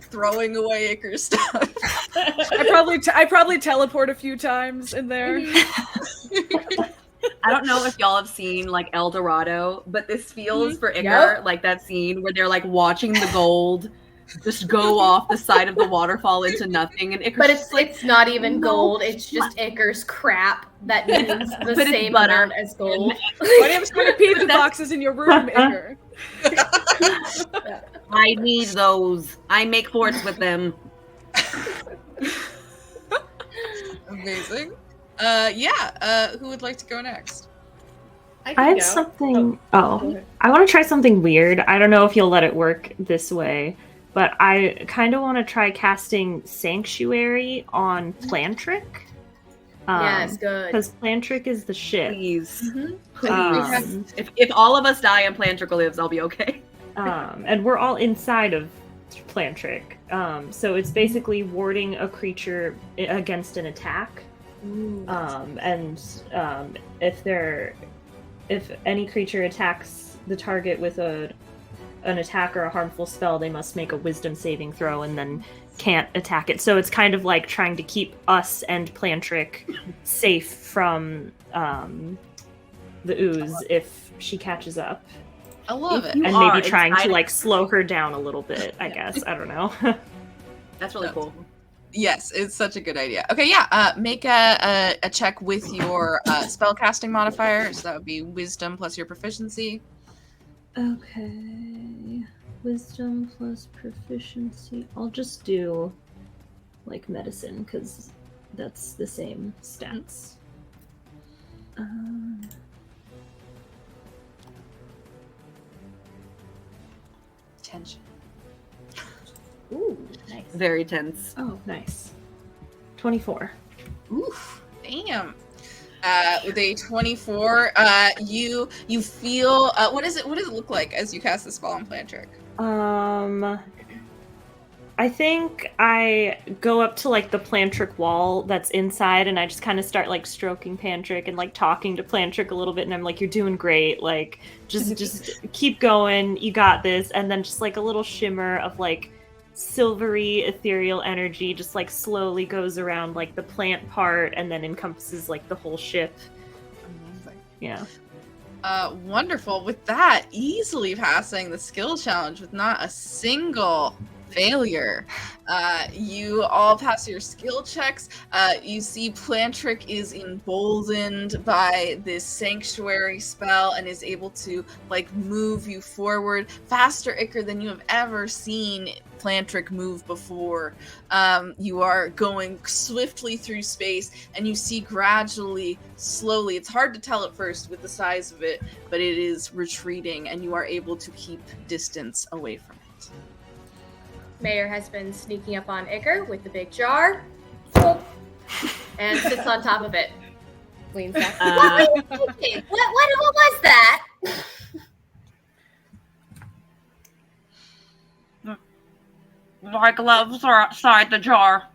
throwing away Icar's stuff. I probably teleport a few times in there. I don't know if y'all have seen like El Dorado, but this feels for Iker like that scene where they're like watching the gold just go off the side of the waterfall into nothing, and Iker's but it's not even gold. It's just Iker's crap that means the same amount as gold. Why do you have so many pizza boxes in your room, Iker? I need those. I make forts with them. Amazing. Who would like to go next? I have something. I want to try something weird. I don't know if you'll let it work this way, but I kind of want to try casting Sanctuary on Plantric. Yes, good. Because Plantric is the ship. Please. If all of us die and Plantric lives, I'll be okay. And we're all inside of Plantric. So it's basically warding a creature against an attack. If any creature attacks the target with an attack or a harmful spell, they must make a wisdom saving throw and then can't attack it. So it's kind of like trying to keep us and Plantric safe from the ooze if she catches up. I love it. And maybe trying to like slow her down a little bit, I guess. I don't know. That's really cool. Yes, it's such a good idea. Okay, make a check with your spellcasting modifier. So that would be Wisdom plus your proficiency. Okay. Wisdom plus proficiency. I'll just do like medicine because that's the same stats. Tension. Ooh, nice. Very tense. Oh, nice. 24. Oof, damn. With a 24, you feel what does it look like as you cast the spell on Plantric? I think I go up to like the Plantric wall that's inside, and I just kind of start like stroking Plantric and like talking to Plantric a little bit, and I'm like, "You're doing great. Like, just keep going. You got this." And then just like a little shimmer of like silvery ethereal energy just like slowly goes around like the plant part and then encompasses like the whole ship. Amazing. Yeah. Wonderful. With that, easily passing the skill challenge with not a single failure. You all pass your skill checks. You see Plantric is emboldened by this sanctuary spell and is able to like move you forward faster, Iker, than you have ever seen Plantric move before. You are going swiftly through space, and you see gradually, slowly, it's hard to tell at first with the size of it, but it is retreating, and you are able to keep distance away from it. Mayor has been sneaking up on Iker with the big jar and sits on top of it. Leans back. What were you thinking? What was that? My gloves are outside the jar.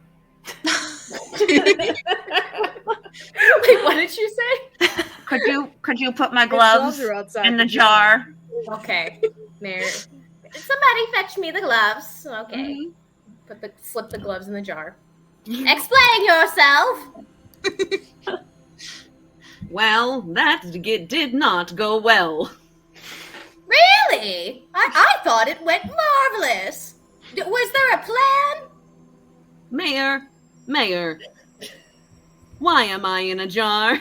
could you put my His gloves are outside in the jar? Okay. There. Somebody fetch me the gloves. Okay. Slip the gloves in the jar. Explain yourself. Well, that did not go well. Really? I thought it went marvelous. Was there a plan? Mayor, why am I in a jar?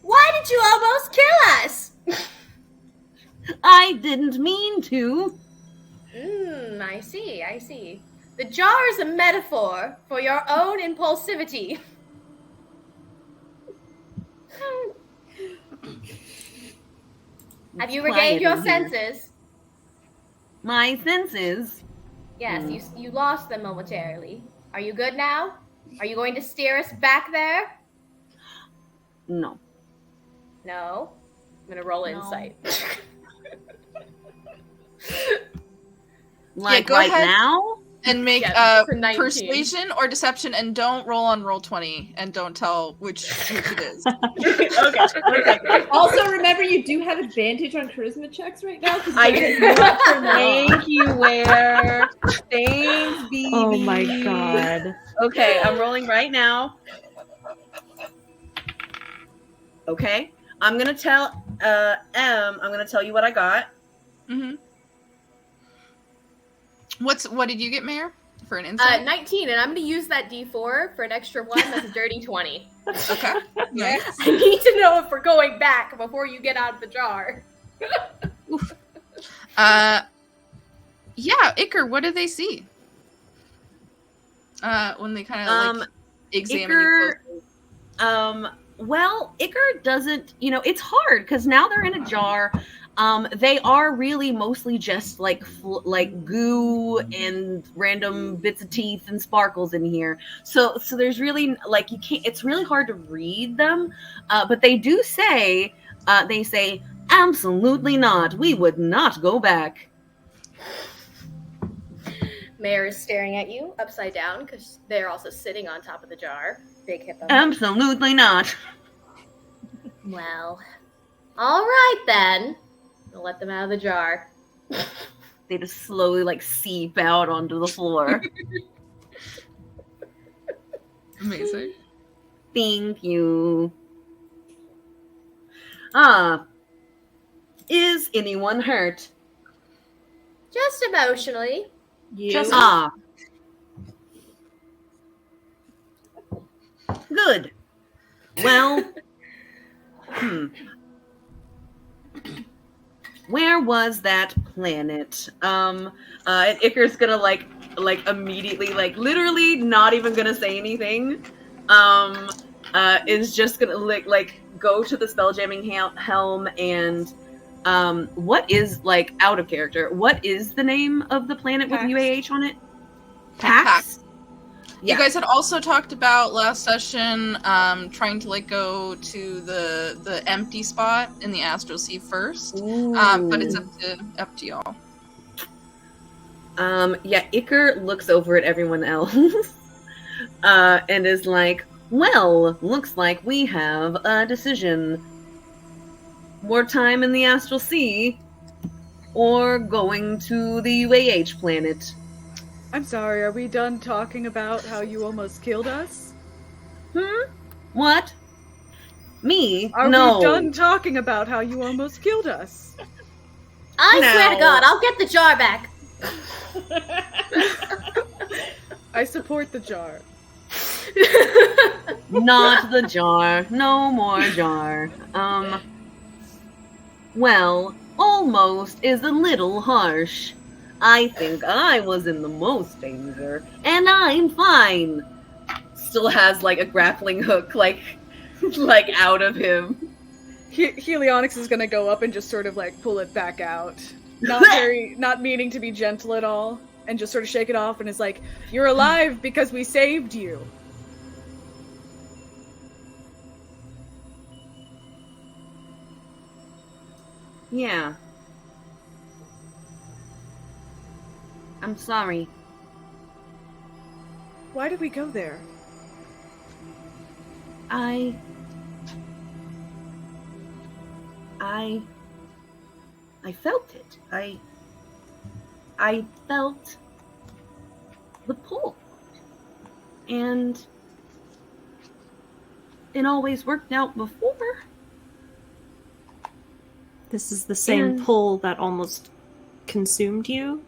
Why did you almost kill us? I didn't mean to. I see. The jar is a metaphor for your own impulsivity. Have you regained your senses? My senses? Yes, you lost them momentarily. Are you good now? Are you going to steer us back there? No. No? I'm going to roll insight. Like go right ahead. now? And make Yes, it's a 19. persuasion or deception, and don't roll on roll 20, and don't tell which it is. Okay. Also, remember you do have advantage on charisma checks right now. I did not. Thank you, Ware. Thanks, BB. Oh my god. Okay, I'm rolling right now. Okay, I'm gonna tell I'm gonna tell you what I got. Mm-hmm. What did you get, Mayor? For an insight? 19, and I'm going to use that D4 for an extra 1. That's a dirty 20. Okay. Nice. I need to know if we're going back before you get out of the jar. Yeah, Iker, what do they see? When they kind of examine you closely. Well, Iker doesn't, it's hard because now they're in a jar. They are really mostly just like goo and random bits of teeth and sparkles in here. So there's really you can't. It's really hard to read them. But they do say, absolutely not. We would not go back. Mayor is staring at you upside down because they're also sitting on top of the jar. Big hippo. Absolutely not. Well, all right then. I'll let them out of the jar. They just slowly seep out onto the floor. Amazing. Thank you. Is anyone hurt? Just emotionally. You. Good. Well, where was that planet? And Icar's gonna immediately, literally not even gonna say anything. Is just gonna go to the spelljamming helm and what is out of character? What is the name of the planet with UAH on it? Pax? Yeah. You guys had also talked about last session trying to go to the empty spot in the Astral Sea first. But it's up to y'all. Iker looks over at everyone else and is like, well, looks like we have a decision. More time in the Astral Sea or going to the UAH planet. I'm sorry, are we done talking about how you almost killed us? What? Me? Are no. we done talking about how you almost killed us? I swear to God, I'll get the jar back. I support the jar. Not the jar. No more jar. Well, almost is a little harsh. I think I was in the most danger, and I'm fine. Still has a grappling hook out of him. Helionyx is gonna go up and just sort of pull it back out. Not meaning to be gentle at all, and just sort of shake it off and is like, you're alive because we saved you. Yeah. I'm sorry. Why did we go there? I felt it. I felt the pull. And it always worked out before. This is the same pull that almost consumed you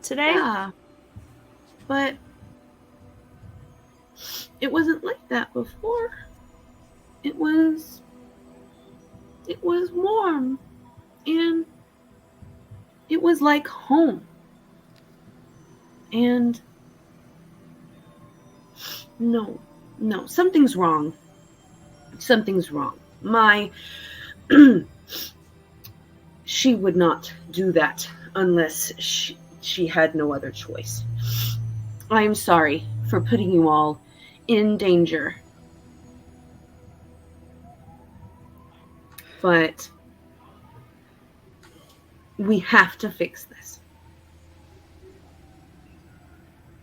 today? Yeah. But it wasn't like that before. It was warm. And it was like home. And no, something's wrong. Something's wrong. She would not do that unless she had no other choice. I am sorry for putting you all in danger. But we have to fix this.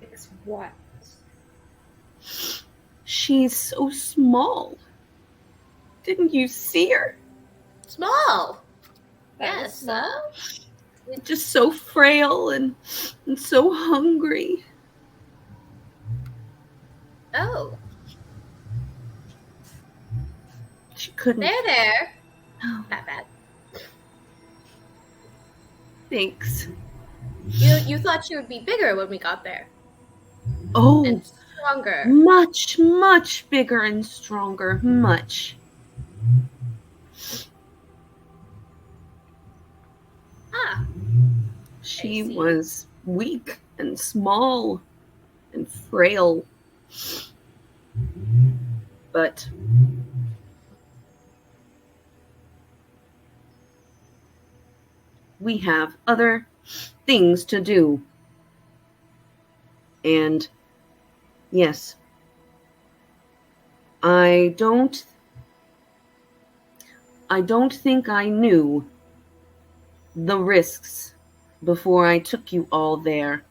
Fix what? She's so small. Didn't you see her? Small. That was small? Just so frail and so hungry. Oh, She couldn't. there. Oh, Not bad. thanks. You thought she would be bigger when we got there Oh, and stronger. much, much bigger and stronger. Much. Ah, She I see. was weak and small and frail. But we have other things to do. And yes, I don't think I knew the risks before I took you all there.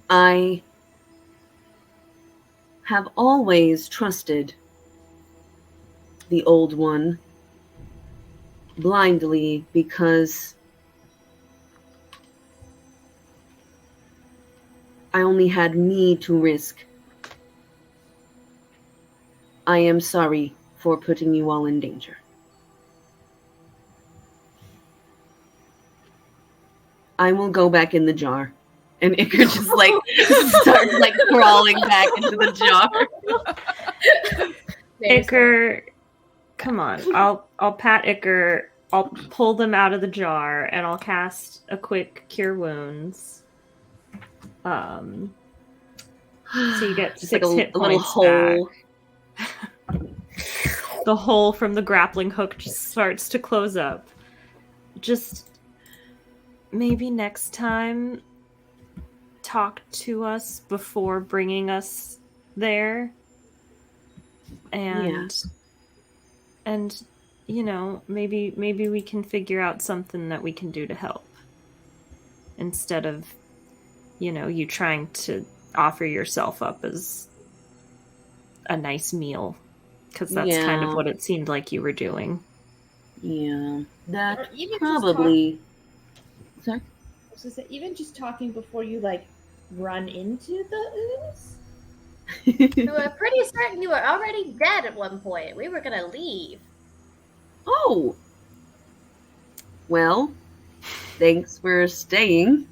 I have always trusted the old one blindly because I only had me to risk. I am sorry for putting you all in danger. I will go back in the jar. And Iker just like starts like crawling back into the jar. Iker, come on. I'll pat Iker. I'll pull them out of the jar and I'll cast a quick cure wounds. So you get Just 6 like hit a little points hole. back. The hole from the grappling hook just starts to close up. Just maybe next time talk to us before bringing us there. And you know, maybe we can figure out something that we can do to help. Instead of, you know, you trying to offer yourself up as a nice meal. Because that's kind of what it seemed like you were doing. Yeah. That Or even probably... Sorry? I was gonna say, even just talking before you like run into the ooze. We were pretty certain you were already dead at one point. We were gonna leave. Oh! Well, thanks for staying.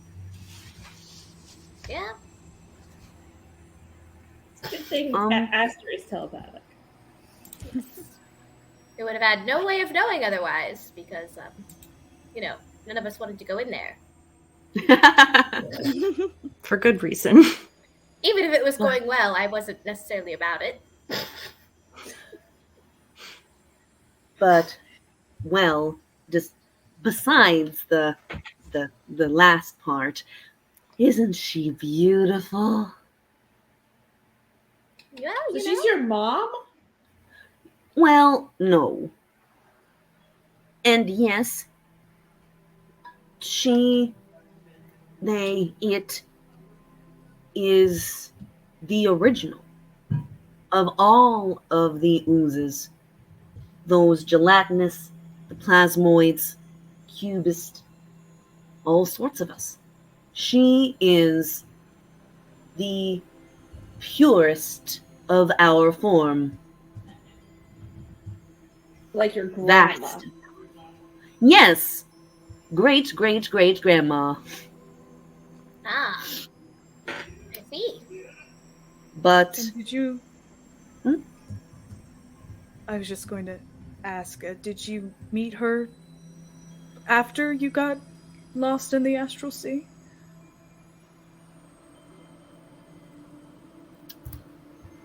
Yeah. It's a good thing that Aster is telepathic. We would have had no way of knowing otherwise because, you know, none of us wanted to go in there. For good reason. Even if it was going well, I wasn't necessarily about it. But, well, just besides the last part, isn't she beautiful? Yeah, So you she's know. your mom? Well, no. And yes, it is the original. of all of the oozes, those gelatinous, the plasmoids, cubist, all sorts of us. She is the purest of our form. Like your grandma. Vast. Yes. Great, great, great grandma. Ah, I see. But And did you... I was just going to ask, did you meet her after you got lost in the astral sea?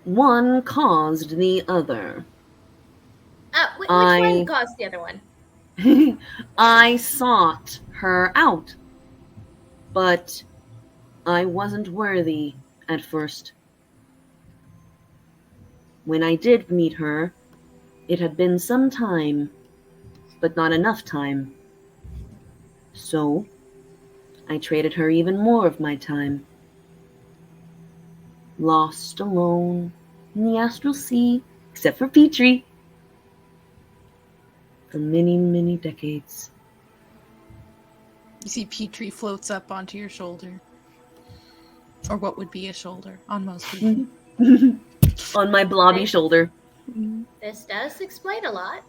one caused the other. Which one caused the other one? I sought her out, but I wasn't worthy at first. When I did meet her, it had been some time, but not enough time. So, I traded her even more of my time. Lost alone in the astral sea, except for Petrie, for many, many decades. You see Petrie floats up onto your shoulder. Or what would be a shoulder on most people. On my blobby shoulder. This does explain a lot.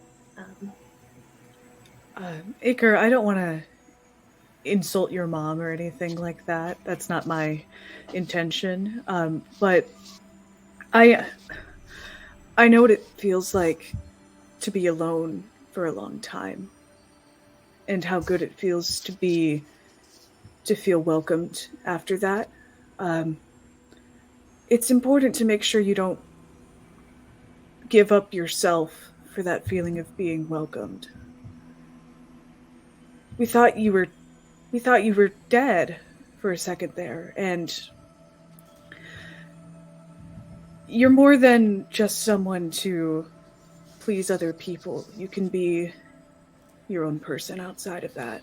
Iker, I don't want to insult your mom or anything like that. That's not my intention. But I know what it feels like to be alone for a long time, and how good it feels to feel welcomed after that. It's important to make sure you don't give up yourself for that feeling of being welcomed. We thought you were dead for a second there, and you're more than just someone to please other people. You can be your own person outside of that.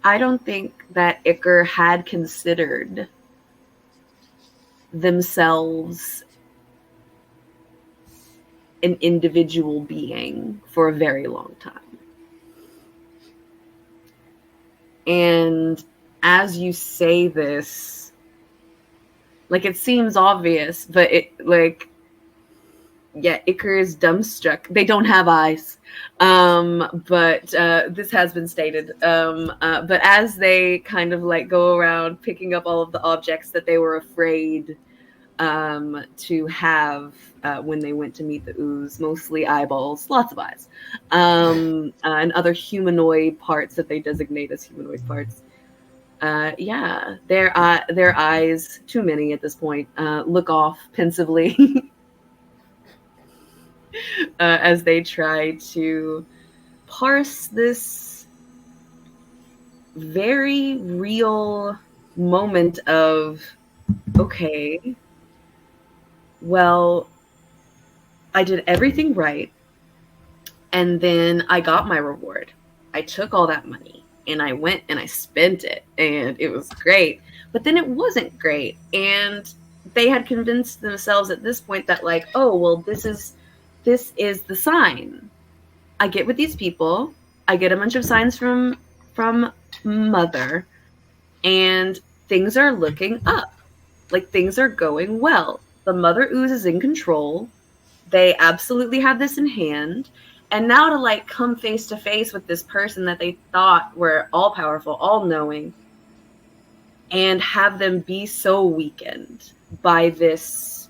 I don't think that Iker had considered themselves an individual being for a very long time. And as you say this, like, it seems obvious, but Iker is dumbstruck. They don't have eyes. But this has been stated. But as they kind of like go around picking up all of the objects that they were afraid to have when they went to meet the ooze, mostly eyeballs, lots of eyes, and other humanoid parts that they designate as humanoid parts. Their eyes, too many at this point, look off pensively as they try to parse this very real moment of, okay, well, I did everything right, and then I got my reward. I took all that money, and I went and I spent it, and it was great. But then it wasn't great, and they had convinced themselves at this point that, like, oh, well, this is the sign. I get with these people. I get a bunch of signs from Mother, and things are looking up. Like, things are going well. The Mother Ooze is in control. They absolutely have this in hand. And now to, like, come face to face with this person that they thought were all-powerful, all-knowing, and have them be so weakened by this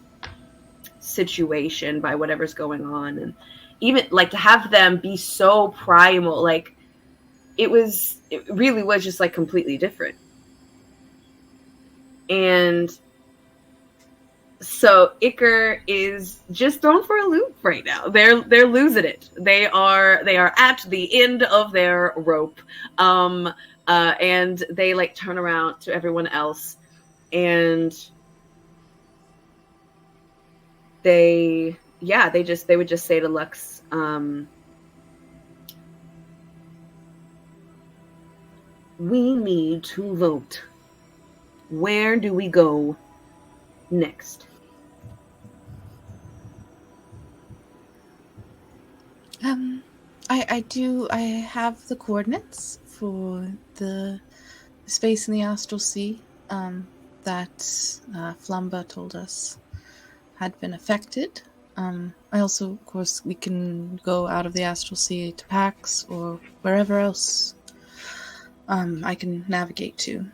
situation, by whatever's going on, and even, like, to have them be so primal, like, it really was just, like, completely different. And so Iker is just thrown for a loop right now. They're losing it. They are at the end of their rope. And they, like, turn around to everyone else, and they would just say to Lux, we need to vote. Where do we go next? I have the coordinates for the space in the Astral Sea that Flamba told us had been affected. I also, of course, we can go out of the Astral Sea to Pax or wherever else I can navigate to.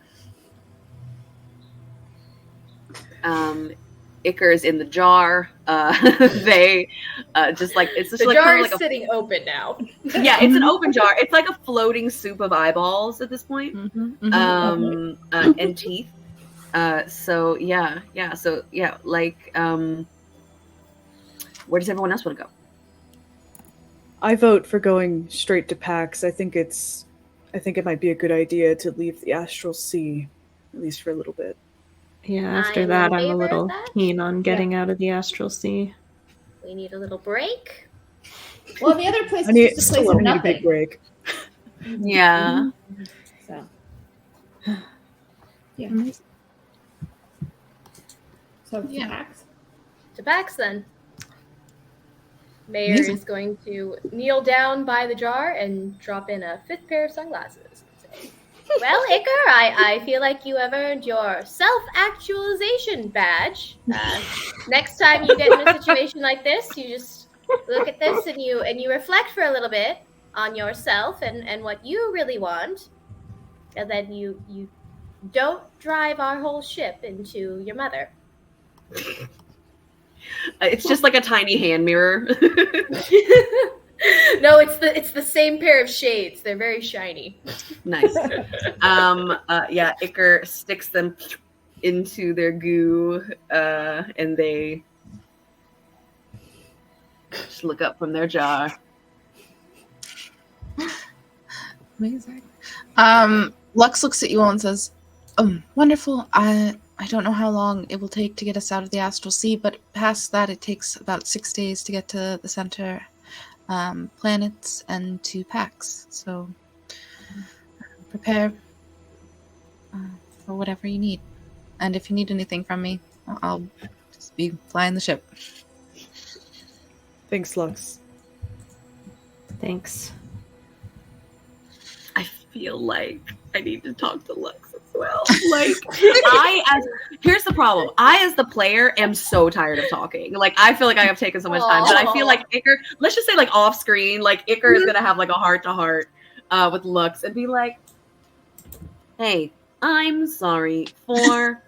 Icar is in the jar. They just like it's just The like jar kind is of like sitting open now. yeah, it's an open jar. It's like a floating soup of eyeballs at this point, and teeth. So yeah. So yeah, like where does everyone else want to go? I vote for going straight to PAX. I think it might be a good idea to leave the Astral Sea, at least for a little bit. Yeah, after I'm that, in I'm a favor of little that. keen on getting out of the Astral Sea. We need a little break. Well, the other place I is need, just a place still of need a big nothing. break. Yeah. So, yeah. So, Yeah. Pax. To Pax then. Mayor Amazing. is going to kneel down by the jar and drop in a 5th pair of sunglasses. Say, well, Icar, I feel like you have earned your self-actualization badge. Next time you get in a situation like this, you just look at this and you reflect for a little bit on yourself and what you really want, and then you don't drive our whole ship into your mother. It's just like a tiny hand mirror. No, it's the same pair of shades. They're very shiny. Nice. Yeah, Icar sticks them into their goo, and they just look up from their jar. Amazing. Lux looks at you all and says, wonderful. I don't know how long it will take to get us out of the Astral Sea, but past that it takes about 6 days to get to the center planets and to Pax. So prepare for whatever you need. And if you need anything from me, I'll just be flying the ship. Thanks, Lux. Thanks. I feel like I need to talk to Lux as well. Like, here's the problem. I, as the player, am so tired of talking. Like, I feel like I have taken so much time, but I feel like Icar, let's just say, like, off screen, like, Icar is gonna have, like, a heart-to-heart with Lux and be like, hey, I'm sorry for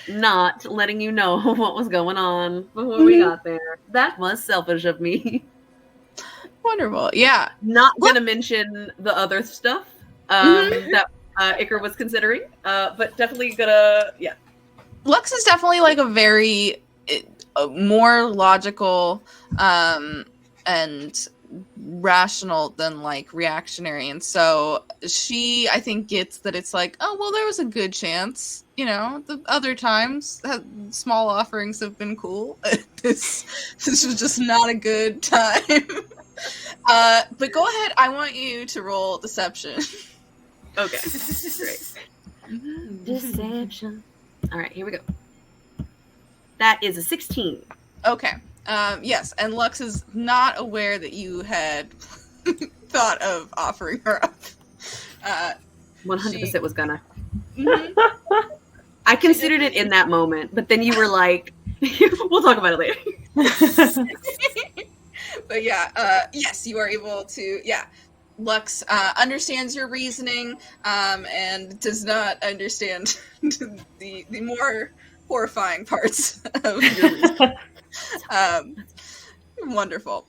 not letting you know what was going on before we got there. That was selfish of me. Wonderful. Yeah. Not gonna mention the other stuff that Icar was considering, but definitely gonna, yeah. Lux is definitely like a very more logical and rational than like reactionary, and so she, I think, gets that it's like, oh well, there was a good chance, you know, the other times small offerings have been cool. this was just not a good time. But go ahead, I want you to roll deception. Okay, great. Deception. All right, here we go. That is a 16. Okay. Yes, and Lux is not aware that you had thought of offering her up. 100% was gonna. Mhm. I considered it in that moment, but then you were like, we'll talk about it later. But yeah, yes, you are able to, yeah. Lux understands your reasoning and does not understand the more horrifying parts of your reasoning. Wonderful.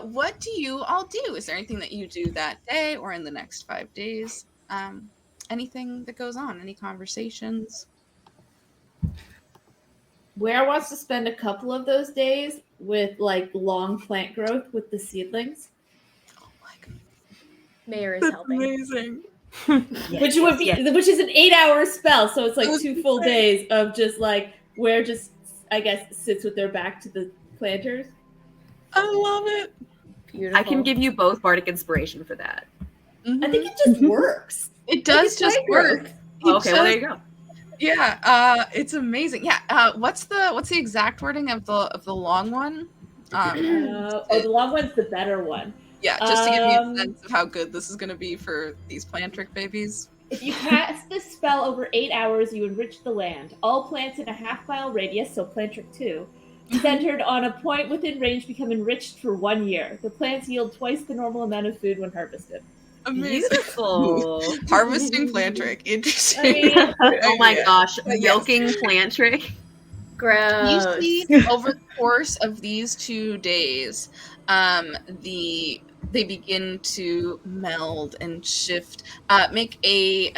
What do you all do? Is there anything that you do that day or in the next 5 days? Anything that goes on? Any conversations? Where wants to spend a couple of those days with like long plant growth with the seedlings? Oh my god. Mayor is That's helping. amazing. Which would be which is an 8-hour spell, so it's like It was 2 full great. days of just like where just I guess sits with their back to the planters. I love it. Beautiful. I can give you both bardic inspiration for that. I think it just works. It does it's just plant work. growth. Okay, well, there you go. Yeah, it's amazing. Yeah, what's the exact wording of the long one? The long one's the better one. Yeah, just to give me a sense of how good this is going to be for these plant trick babies. If you cast this spell over 8 hours, you enrich the land. All plants in a half-mile radius, so plant trick 2, centered on a point within range become enriched for 1 year. The plants yield twice the normal amount of food when harvested. Amazing. Beautiful. Harvesting plant trick. Interesting. I mean, Oh my gosh, But yes. milking plant trick. Gross. You see, over the course of these 2 days, they begin to meld and shift. Make a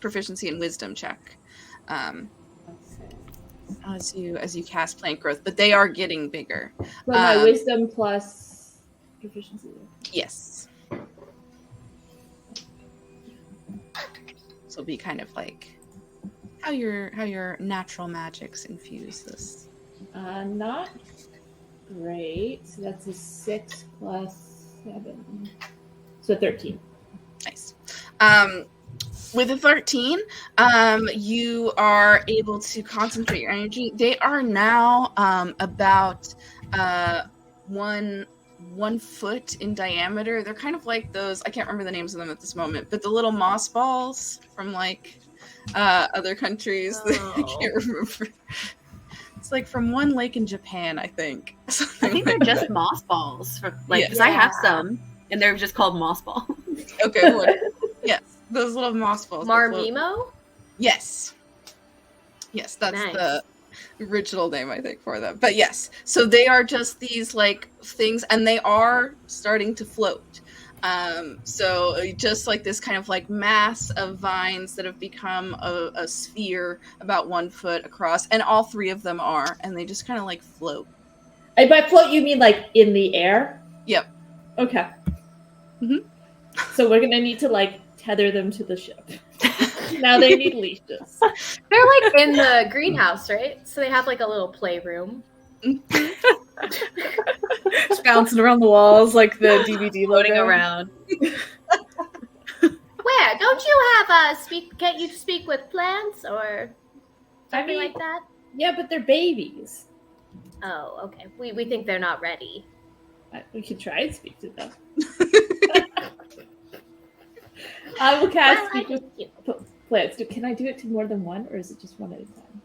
proficiency in wisdom check as you cast plant growth, but they are getting bigger. So my wisdom plus proficiency. Yes. So it'll be kind of like how your natural magics infuse this. Not great. So that's a 6 plus 7. So 13. Nice. With a 13, you are able to concentrate your energy. They are now about 1 foot in diameter. They're kind of like those, I can't remember the names of them at this moment, but the little moss balls from like other countries. I can't remember. It's like from one lake in Japan, I think. I think they're just moss balls. Because I have some, and they're just called moss balls. Okay, well, yes, those little moss balls. Marmimo? Yes. Yes, that's Nice. the original name, I think, for them. But yes, so they are just these like things, and they are starting to float. So just like this kind of like mass of vines that have become a sphere about 1 foot across, and all 3 of them are, and they just kind of like float. And by float, you mean like in the air? Yep. Okay. Mhm. So we're gonna need to like tether them to the ship. Now they need leashes. They're like in the greenhouse, right? So they have like a little playroom. Just bouncing around the walls like the DVD Floating logo. around. Where? Don't you have can't you speak with plants or I something mean, like that? yeah, but they're babies. Oh, okay. We think they're not ready. We could try and speak to them. I will cast speak with plants. Can I do it to more than one, or is it just one at a time?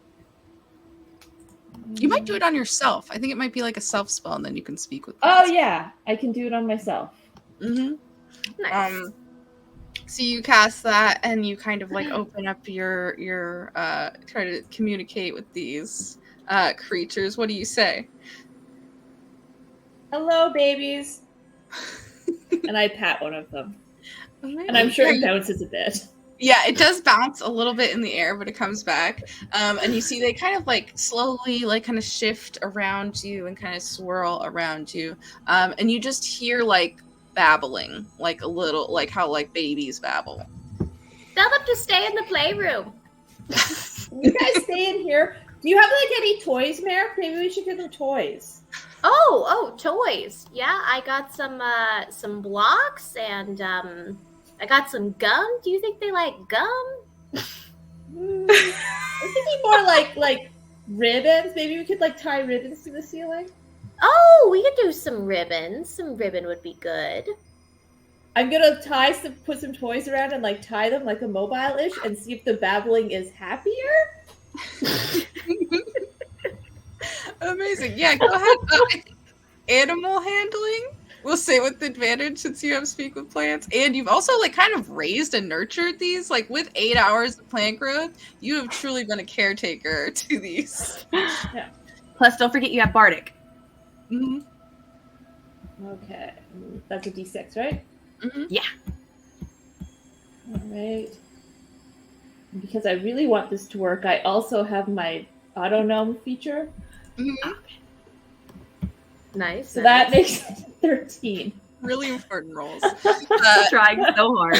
You might do it on yourself. I think it might be like a self spell, and then you can speak with. Oh yeah, I can do it on myself. Mm-hmm. Nice. So you cast that, and you kind of like open up your try to communicate with these creatures. What do you say? Hello, babies. And I pat one of them, and I'm sure it bounces a bit. Yeah, it does bounce a little bit in the air, but it comes back. And you see they kind of like slowly like kind of shift around you and kind of swirl around you. And you just hear like babbling, like a little, like how like babies babble. Tell them to stay in the playroom. You guys stay in here. Do you have like any toys, Mare? Maybe we should give them toys. Oh, toys. Yeah, I got some blocks and I got some gum. Do you think they like gum? I'm thinking more like ribbons. Maybe we could like tie ribbons to the ceiling. Oh, we could do some ribbons. Some ribbon would be good. I'm gonna put some toys around and like tie them like a mobile-ish and see if the babbling is happier. Amazing. Yeah, go ahead. I think animal handling. We'll say with advantage since you have speak with plants, and you've also like kind of raised and nurtured these. Like with 8 hours of plant growth, you have truly been a caretaker to these. Yeah. Plus, don't forget you have Bardic. Mm-hmm. Okay, that's a D6, right? Mm-hmm. Yeah. All right. And because I really want this to work, I also have my auto gnome feature, Mm-hmm. Nice. so that makes it 13. Really important rolls. Trying so hard.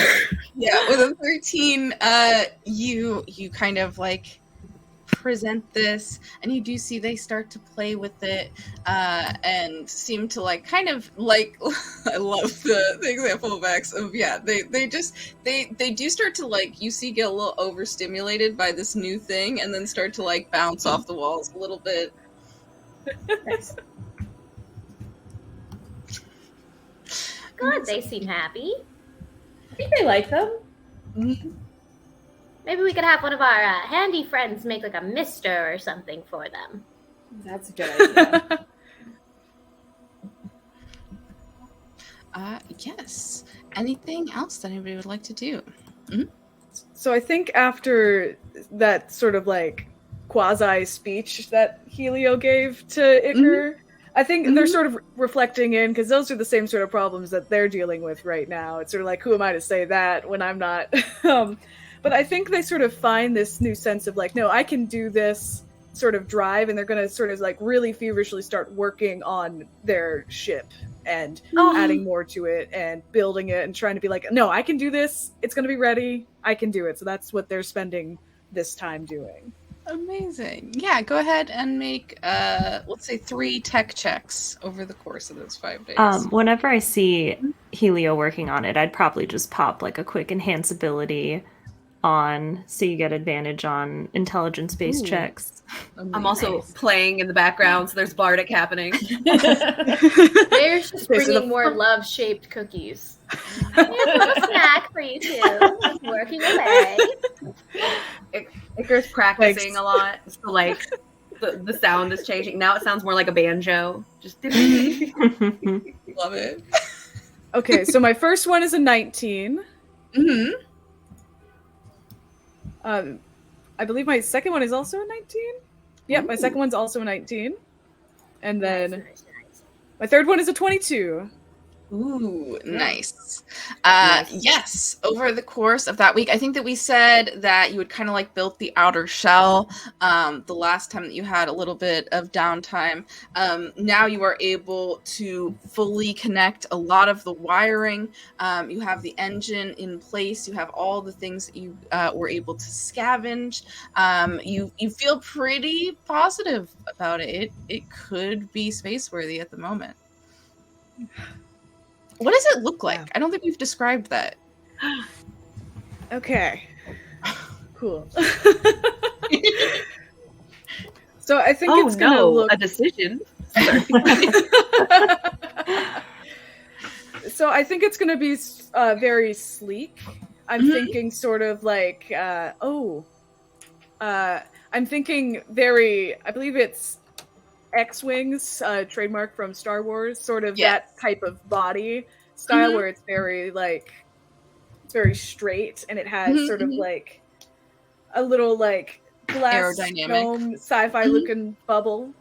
Yeah, with a 13, you kind of like present this, and you do see they start to play with it and seem to like kind of like I love the example of X of they do start to like you see get a little overstimulated by this new thing and then start to like bounce off the walls a little bit. Nice. Good, they seem happy. I think they like them. Mm-hmm. Maybe we could have one of our handy friends make like a mister or something for them. That's a good idea. Yes. Anything else that anybody would like to do? Mm-hmm. So I think after that sort of like quasi speech that Helio gave to Iker, I think they're sort of reflecting in, because those are the same sort of problems that they're dealing with right now. It's sort of like, who am I to say that when I'm not? But I think they sort of find this new sense of like, no, I can do this sort of drive, and they're going to sort of like really feverishly start working on their ship and adding more to it and building it and trying to be like, no, I can do this. It's going to be ready. I can do it. So that's what they're spending this time doing. Amazing. Yeah, go ahead and make, let's say 3 tech checks over the course of those 5 days. Whenever I see Helio working on it, I'd probably just pop like a quick enhance ability on, so you get advantage on intelligence-based checks. Amazing. I'm also playing in the background, so there's bardic happening. There's just bringing more love-shaped cookies. Here's a little snack for you two. Working away. Icar's practicing a lot, so like the sound is changing. Now it sounds more like a banjo. Just Love it. Okay, so my first one is a 19. Mm-hmm. I believe my second one is also a 19. Yep, my second one's also a 19. And then my third one is a 22. Ooh, nice. Yes, over the course of that week, I think that we said that you would kind of like built the outer shell the last time that you had a little bit of downtime. Now you are able to fully connect a lot of the wiring. You have the engine in place. You have all the things that you were able to scavenge. You feel pretty positive about it. It could be space-worthy at the moment. What does it look like? Wow. I don't think we've described that. Okay. Cool. So I think it's gonna look a decision. So I think it's gonna be very sleek. I'm thinking sort of like I'm thinking very, I believe it's X-Wings, trademark from Star Wars, sort of that type of body style where it's very like, it's very straight, and it has sort of like a little like glass dome sci-fi looking bubble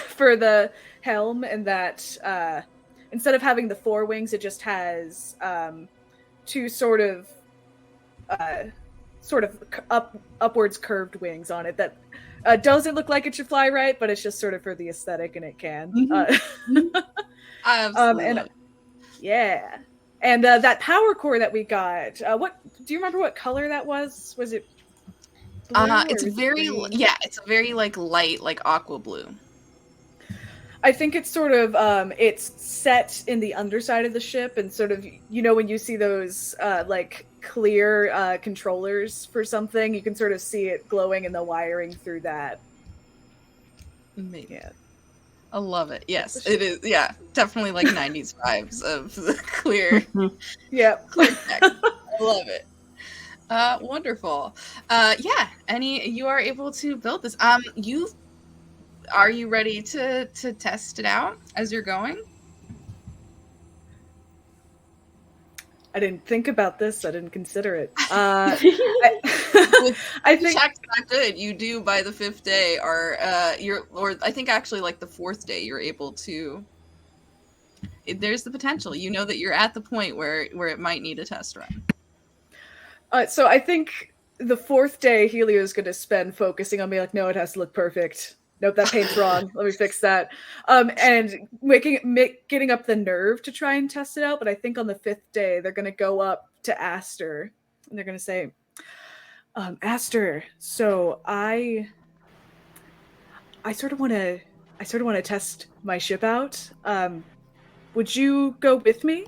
for the helm, and that instead of having the 4 wings, it just has 2 sort of upwards curved wings on it that doesn't look like it should fly right, but it's just sort of for the aesthetic, and it can. Absolutely. And that power core that we got. What do you remember? What color that was? Was it blue? It's very it's a very like light, like aqua blue. I think it's sort of it's set in the underside of the ship, and sort of, you know, when you see those like clear controllers for something, you can sort of see it glowing in the wiring through that. Yeah, I love it. Yes, it is. Yeah, definitely like 90s vibes of the clear. Clear tech. I love it. Wonderful. You are able to build this. Are you ready to test it out as you're going? I didn't think about this. I didn't consider it. I think check's not good. You do by the 5th day, or I think actually like the 4th day, you're able to. There's the potential. You know that you're at the point where it might need a test run. So I think the 4th day, Helio's going to spend focusing on me, like, no, it has to look perfect. Nope, that paint's wrong. Let me fix that. And getting up the nerve to try and test it out. But I think on the 5th day, they're going to go up to Aster, and they're going to say, Aster, so I I sort of want to test my ship out. Would you go with me?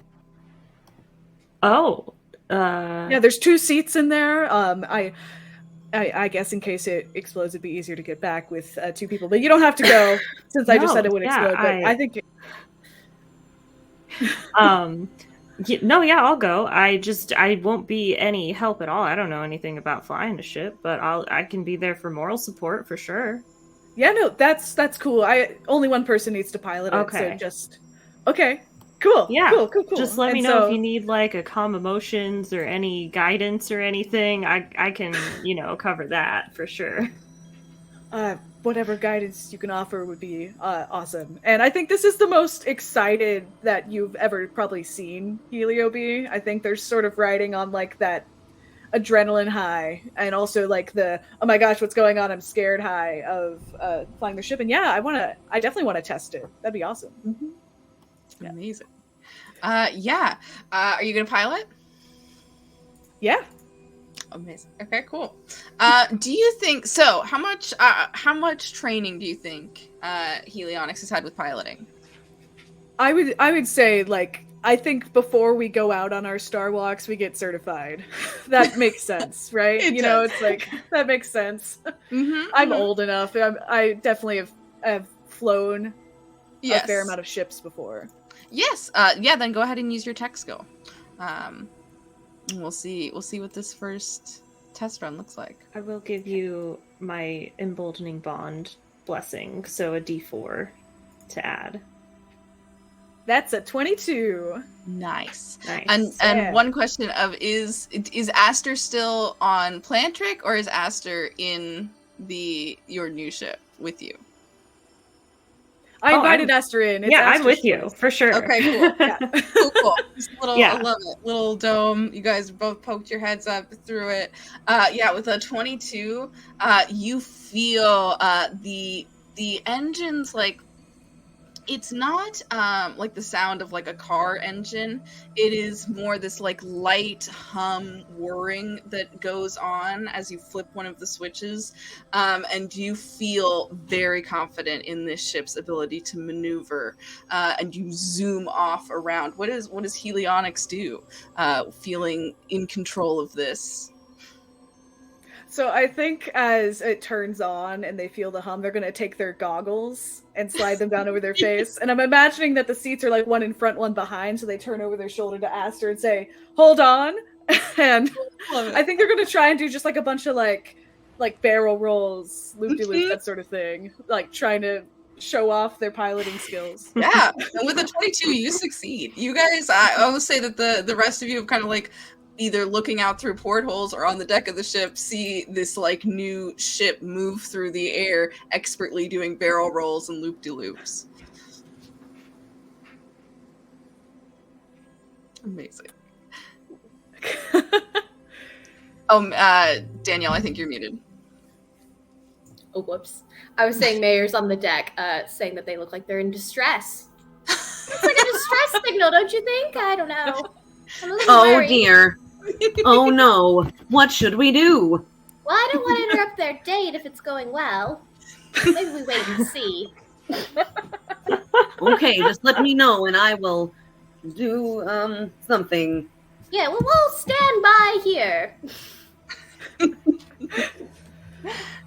Oh. Yeah, there's 2 seats in there. I guess in case it explodes, it'd be easier to get back with 2 people. But you don't have to go, since I just said it would explode. But I think... I'll go. I won't be any help at all. I don't know anything about flying a ship, but I can be there for moral support for sure. Yeah, no, that's cool. Only one person needs to pilot it, okay. So just... Okay, cool. Yeah, cool. Just let me know if you need like a calm emotions or any guidance or anything. I can, cover that for sure. Whatever guidance you can offer would be awesome. And I think this is the most excited that you've ever probably seen Helio be. I think they're sort of riding on like that adrenaline high, and also like the oh my gosh, what's going on, I'm scared high of flying the ship. And yeah, I definitely want to test it. That'd be awesome. Mm-hmm. Yeah. Amazing. Are you gonna pilot? Yeah. Amazing. Okay, cool. Do you think so? How much training do you think Helionyx has had with piloting? I would say like I think before we go out on our star walks, we get certified. That makes sense, right? It's like that makes sense. Mm-hmm, I'm old enough. I definitely have flown a fair amount of ships before. Yes. Then go ahead and use your tech skill. We'll see what this first test run looks like. I will give you my emboldening bond blessing, so a D4 to add. That's a 22. Nice. And one question of is Aster still on Plantric, or is Aster in your new ship with you? I invited Aster in. I'm with you for sure. Okay, cool. Yeah. cool. I love it. Little dome. You guys both poked your heads up through it. With a 22, you feel the engines like. It's not like the sound of like a car engine. It is more this like light hum whirring that goes on as you flip one of the switches, and you feel very confident in this ship's ability to maneuver. And you zoom off around. What does Helionyx do? Feeling in control of this. So I think as it turns on and they feel the hum, they're going to take their goggles and slide them down over their face. And I'm imagining that the seats are like one in front, one behind. So they turn over their shoulder to Aster and say, "Hold on." And I think they're going to try and do just like a bunch of like barrel rolls, loop-de-loop, that sort of thing. Like trying to show off their piloting skills. Yeah. And with a 22, you succeed. You guys, I will say that the rest of you have kind of like either looking out through portholes or on the deck of the ship, see this like new ship move through the air, expertly doing barrel rolls and loop-de-loops. Amazing. Danielle, I think you're muted. Oh, whoops. I was saying Mayor's on the deck, saying that they look like they're in distress. It's like a distress signal, don't you think? I don't know. Oh, dear. Oh, no. What should we do? Well, I don't want to interrupt their date if it's going well. Maybe we wait and see. Okay, just let me know and I will do something. Yeah, well, we'll stand by here.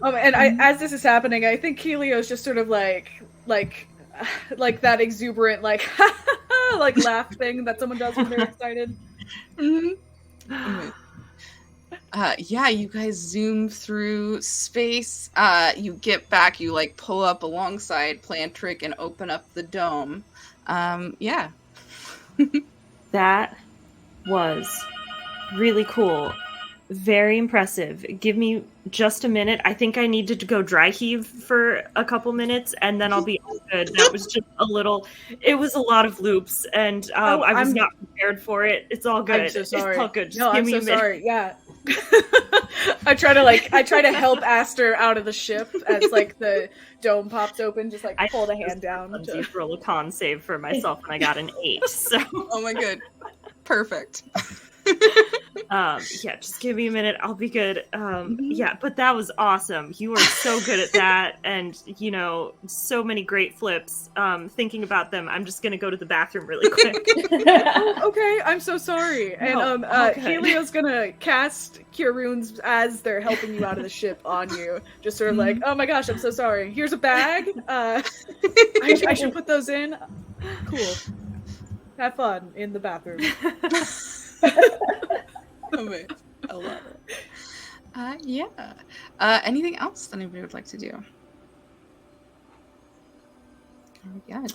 And as this is happening, I think Helio's just sort of like that exuberant like laugh thing that someone does when they're excited. Mm-hmm. You guys zoom through space. You get back, you like pull up alongside Plantric and open up the dome. That was really cool. Very impressive. Give me just a minute. I think I needed to go dry heave for a couple minutes and then I'll be all good. That was just it was a lot of loops and I was not prepared for it. It's all good. I'm so sorry. It's all good. Just no, give I'm me so a minute. sorry. Yeah. I try to help Aster out of the ship as like the dome pops open, just like pull the hand down. To roll a con save for myself and I got an 8. So oh my god. Perfect. Yeah, just give me a minute. I'll be good. Yeah, but that was awesome. You were so good at that, and so many great flips. Thinking about them, I'm just gonna go to the bathroom really quick. Okay, I'm so sorry. No, And Helio's gonna cast Cure Runes as they're helping you out of the ship on you. Just sort of like, oh my gosh, I'm so sorry. Here's a bag. I should put those in. Cool. Have fun in the bathroom. Amazing. I love it. Yeah. Anything else that anybody would like to do? Oh, yeah.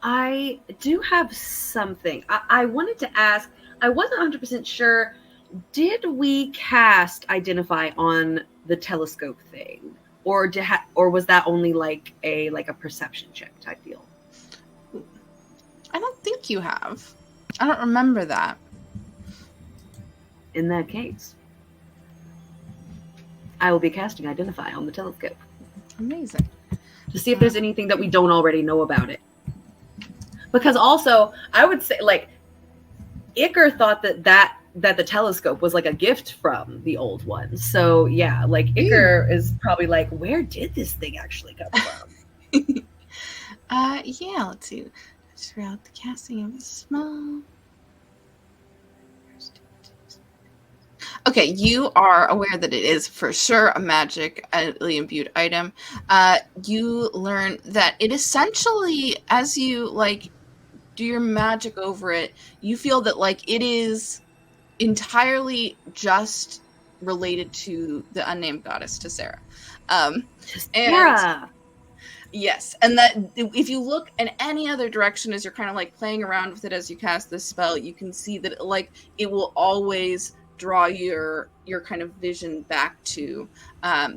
I do have something. I wanted to ask. I wasn't 100% sure. Did we cast Identify on the telescope thing, or was that only like a perception check type deal? I don't think you have. I don't remember that. In that case, I will be casting Identify on the telescope Amazing. to see if there's anything that we don't already know about it. Because also, I would say, like, Iker thought that the telescope was like a gift from the old one. So yeah, like Iker is probably like, where did this thing actually come from? Yeah, let's see. Throughout the casting of a small. Okay, you are aware that it is for sure a magically imbued item. You learn that it essentially, as you like do your magic over it, you feel that like it is entirely related to the unnamed goddess, to Sarah. Sarah. Yes, and that if you look in any other direction as you're kind of like playing around with it as you cast this spell, you can see that it will always draw your kind of vision back to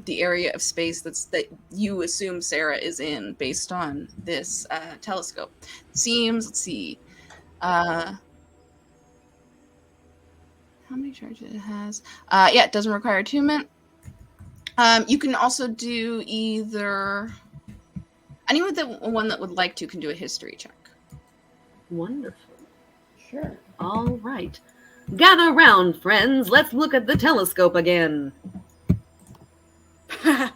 the area of space that you assume Sarah is in based on this telescope. Let's see, how many charges it has? Yeah, it doesn't require attunement. You can also do either. Anyone that would like to can do a history check. Wonderful. Sure. All right. Gather round, friends. Let's look at the telescope again. That's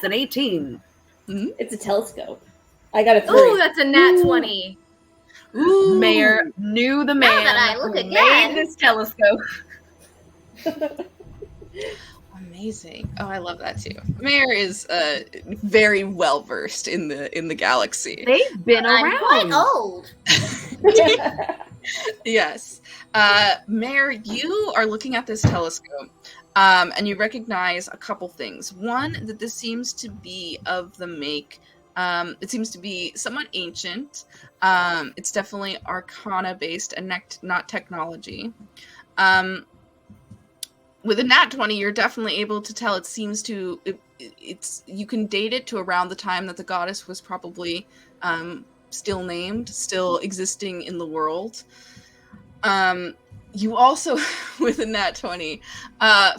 an 18. It's a telescope. I got a 3. Ooh, that's a nat 20. Ooh. Mayor knew the man that I look who again. made this telescope. Amazing. Oh, I love that too. Mayor is very well versed in the galaxy. They've been I'm around. quite old. Yes. Mayor, you are looking at this telescope, and you recognize a couple things. One, that this seems to be of the make. It seems to be somewhat ancient. It's definitely arcana-based and not technology. With a nat 20, you're definitely able to tell. It seems to you can date it to around the time that the goddess was probably still named, still existing in the world. You also, with a nat 20,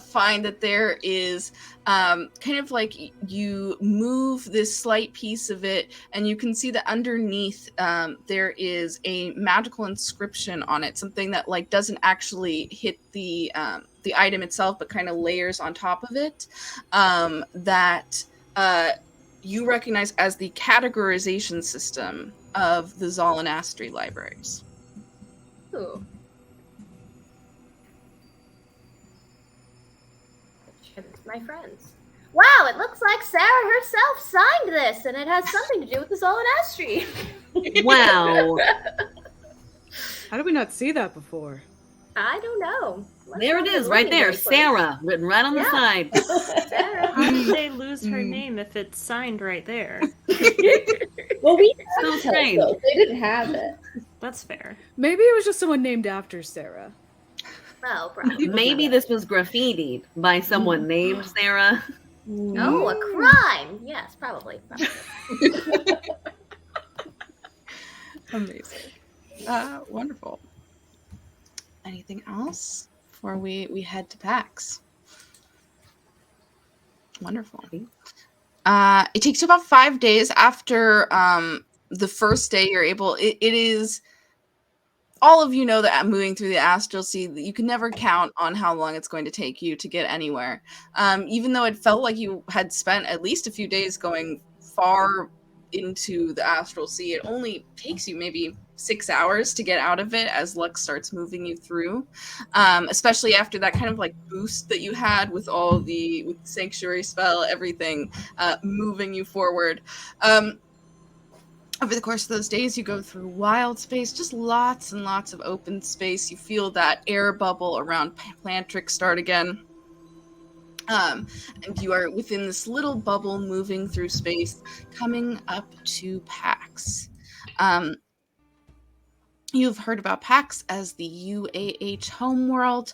find that there is kind of like you move this slight piece of it, and you can see that underneath there is a magical inscription on it, something that like doesn't actually hit the item itself, but kind of layers on top of it, that you recognize as the categorization system of the Zolanastri libraries. Ooh. My friends. Wow, it looks like Sarah herself signed this, and it has something to do with the Zolanastri. Wow. How did we not see that before? I don't know. There it is, right there. Sarah, written right on the side. Sarah. How did they lose her name if it's signed right there? Well, we So have strange. telescopes. They didn't have it. That's fair. Maybe it was just someone named after Sarah. Oh, probably. Maybe this was graffitied by someone named Sarah. Oh, a crime. Yes, probably. Amazing. Wonderful. Anything else before we head to PAX? Wonderful. It takes you about 5 days after the first day you're able. It is all of you know that moving through the astral sea, you can never count on how long it's going to take you to get anywhere. Even though it felt like you had spent at least a few days going far into the astral sea, it only takes you maybe 6 hours to get out of it as luck starts moving you through, especially after that kind of like boost that you had with all with the sanctuary spell, everything moving you forward. Over the course of those days, you go through wild space, just lots and lots of open space. You feel that air bubble around Plantrix start again. And you are within this little bubble moving through space, coming up to PAX. You've heard about PAX as the UAH homeworld.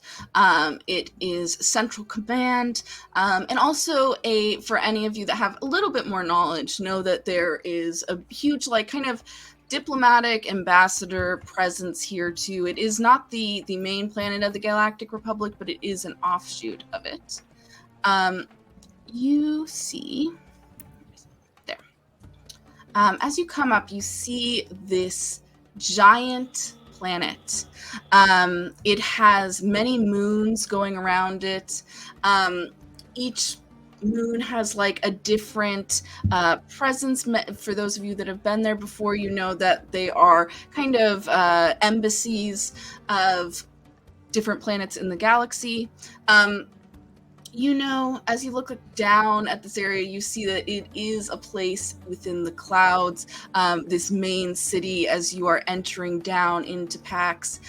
It is central command, and also for any of you that have a little bit more knowledge, know that there is a huge, like, kind of diplomatic ambassador presence here too. It is not the main planet of the Galactic Republic, but it is an offshoot of it. You see there. As you come up, you see this giant planet. It has many moons going around it. Each moon has like a different presence. For those of you that have been there before, you know that they are kind of embassies of different planets in the galaxy. You know, as you look down at this area, you see that it is a place within the clouds, this main city. As you are entering down into PAX,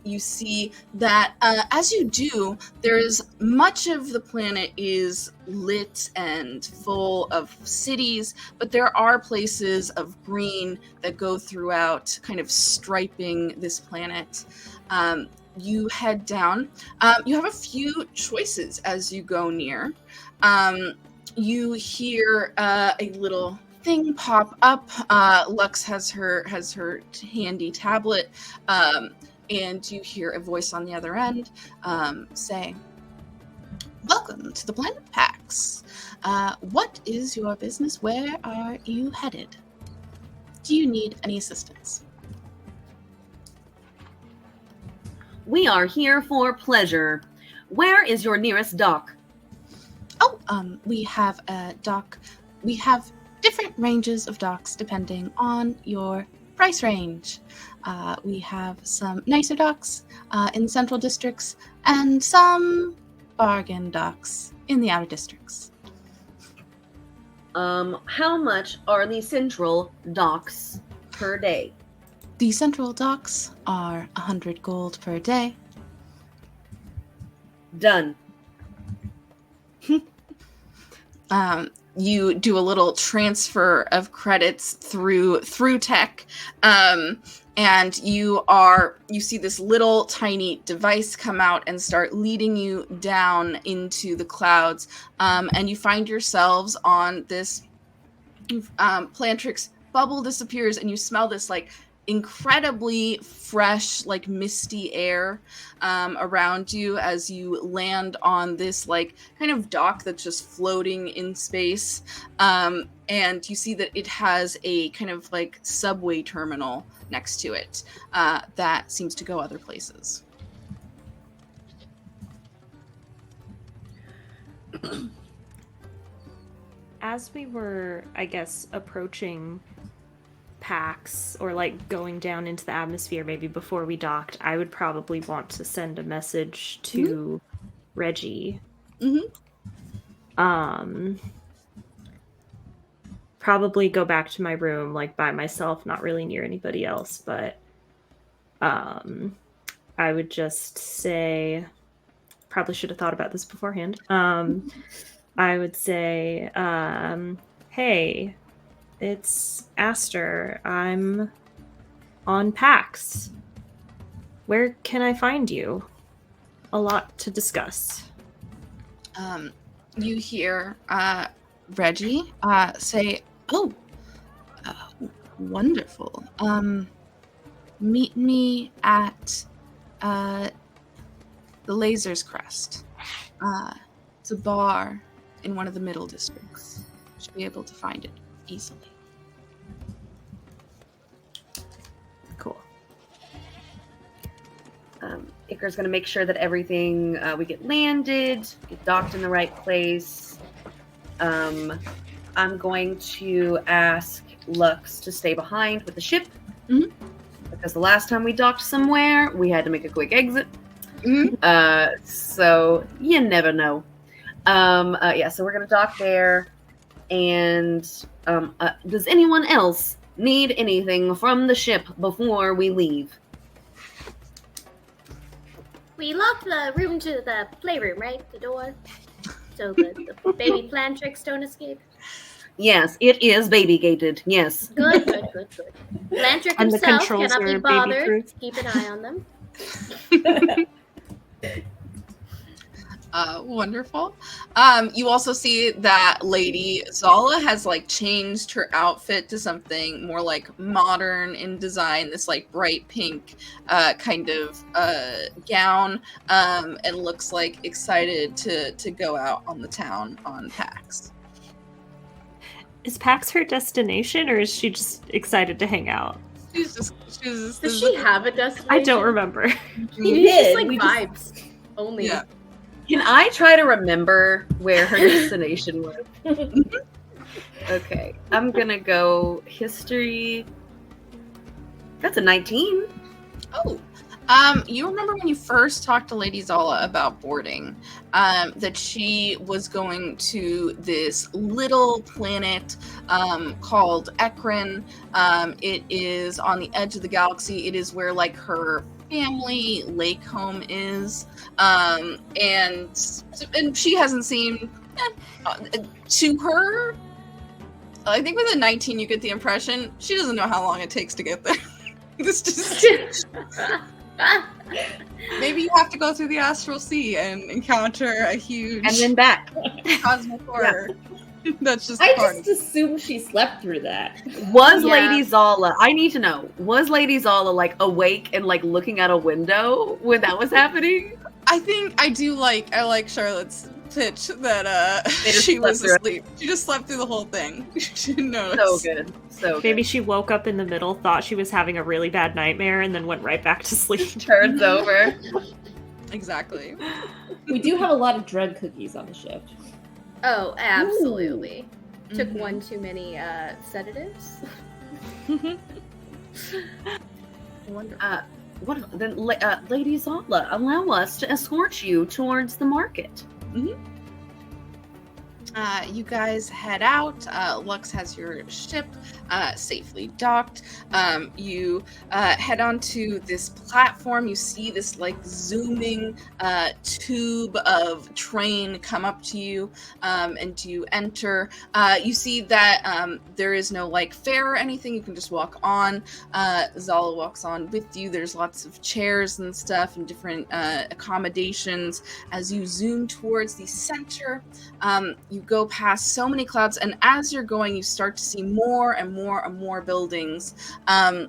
you see that as you do, there's much of the planet is lit and full of cities, but there are places of green that go throughout, kind of striping this planet. You head down. You have a few choices as you go near. You hear a little thing pop up. Lux has her handy tablet, and you hear a voice on the other end say, "Welcome to the planet PAX. What is your business? Where are you headed? Do you need any assistance?" We are here for pleasure. Where is your nearest dock? Oh, we have a dock. We have different ranges of docks depending on your price range. We have some nicer docks in the central districts and some bargain docks in the outer districts. How much are the central docks per day? The central docks are 100 gold per day. Done. You do a little transfer of credits through tech, and you see this little tiny device come out and start leading you down into the clouds, and you find yourselves on this Plantrix. Bubble disappears, and you smell this like incredibly fresh, like misty air around you as you land on this like kind of dock that's just floating in space, and you see that it has a kind of like subway terminal next to it that seems to go other places. As we were, I guess, approaching PAX, or like going down into the atmosphere maybe before we docked, I would probably want to send a message to Reggie. Probably go back to my room like by myself, not really near anybody else, but I would just say, probably should have thought about this beforehand. I would say, hey, it's Aster. I'm on PAX. Where can I find you? A lot to discuss. You hear Reggie say, "Oh, wonderful. Meet me at the Laser's Crest. It's a bar in one of the middle districts. Should be able to find it easily." Cool. Icar's going to make sure that everything we get landed, get docked in the right place. I'm going to ask Lux to stay behind with the ship. Mhm. Because the last time we docked somewhere, we had to make a quick exit. Mhm. So you never know. So we're going to dock there. And does anyone else need anything from the ship before we leave? We locked the room to the playroom, right? The door. So the baby plan tricks don't escape. Yes, it is baby gated. Yes. Good. Blantrick And the himself controls cannot be are bothered baby-proof. to keep an eye on them. Wonderful. You also see that Lady Zala has like changed her outfit to something more like modern in design. This like bright pink kind of gown, and looks like excited to go out on the town on PAX. Is PAX her destination, or is she just excited to hang out? She's just Does she have a destination? I don't remember. She It's just did. like We vibes only. Yeah. Can I try to remember where her destination was? Okay, I'm gonna go history. That's a 19. Oh. You remember when you first talked to Lady Zala about boarding, that she was going to this little planet called Ekron. It is on the edge of the galaxy. It is where like her family lake home is, and she hasn't seen to her. I think with a 19, you get the impression she doesn't know how long it takes to get there. This just. Maybe you have to go through the astral sea and encounter a huge And then back. cosmic horror. That's just I part just assumed she slept through that. Was Yeah. Lady Zala, I need to know, was Lady Zala like awake and like looking out a window when that was happening? I like Charlotte's pitch that just she slept was through it. asleep. She just slept through the whole thing. She didn't notice. So good. So Maybe good. she woke up in the middle, thought she was having a really bad nightmare, and then went right back to sleep. Turns over. Exactly. We do have a lot of drug cookies on the ship. Oh, absolutely. Took Mhm. one too many sedatives. Wonderful. Lady Zala, allow us to escort you towards the market. You guys head out. Lux has your ship safely docked. You head onto this platform. You see this like zooming tube of train come up to you, and you enter. You see that there is no like fare or anything. You can just walk on. Zala walks on with you. There's lots of chairs and stuff and different accommodations. As you zoom towards the center, you go past so many clouds, and as you're going, you start to see more and more and more buildings on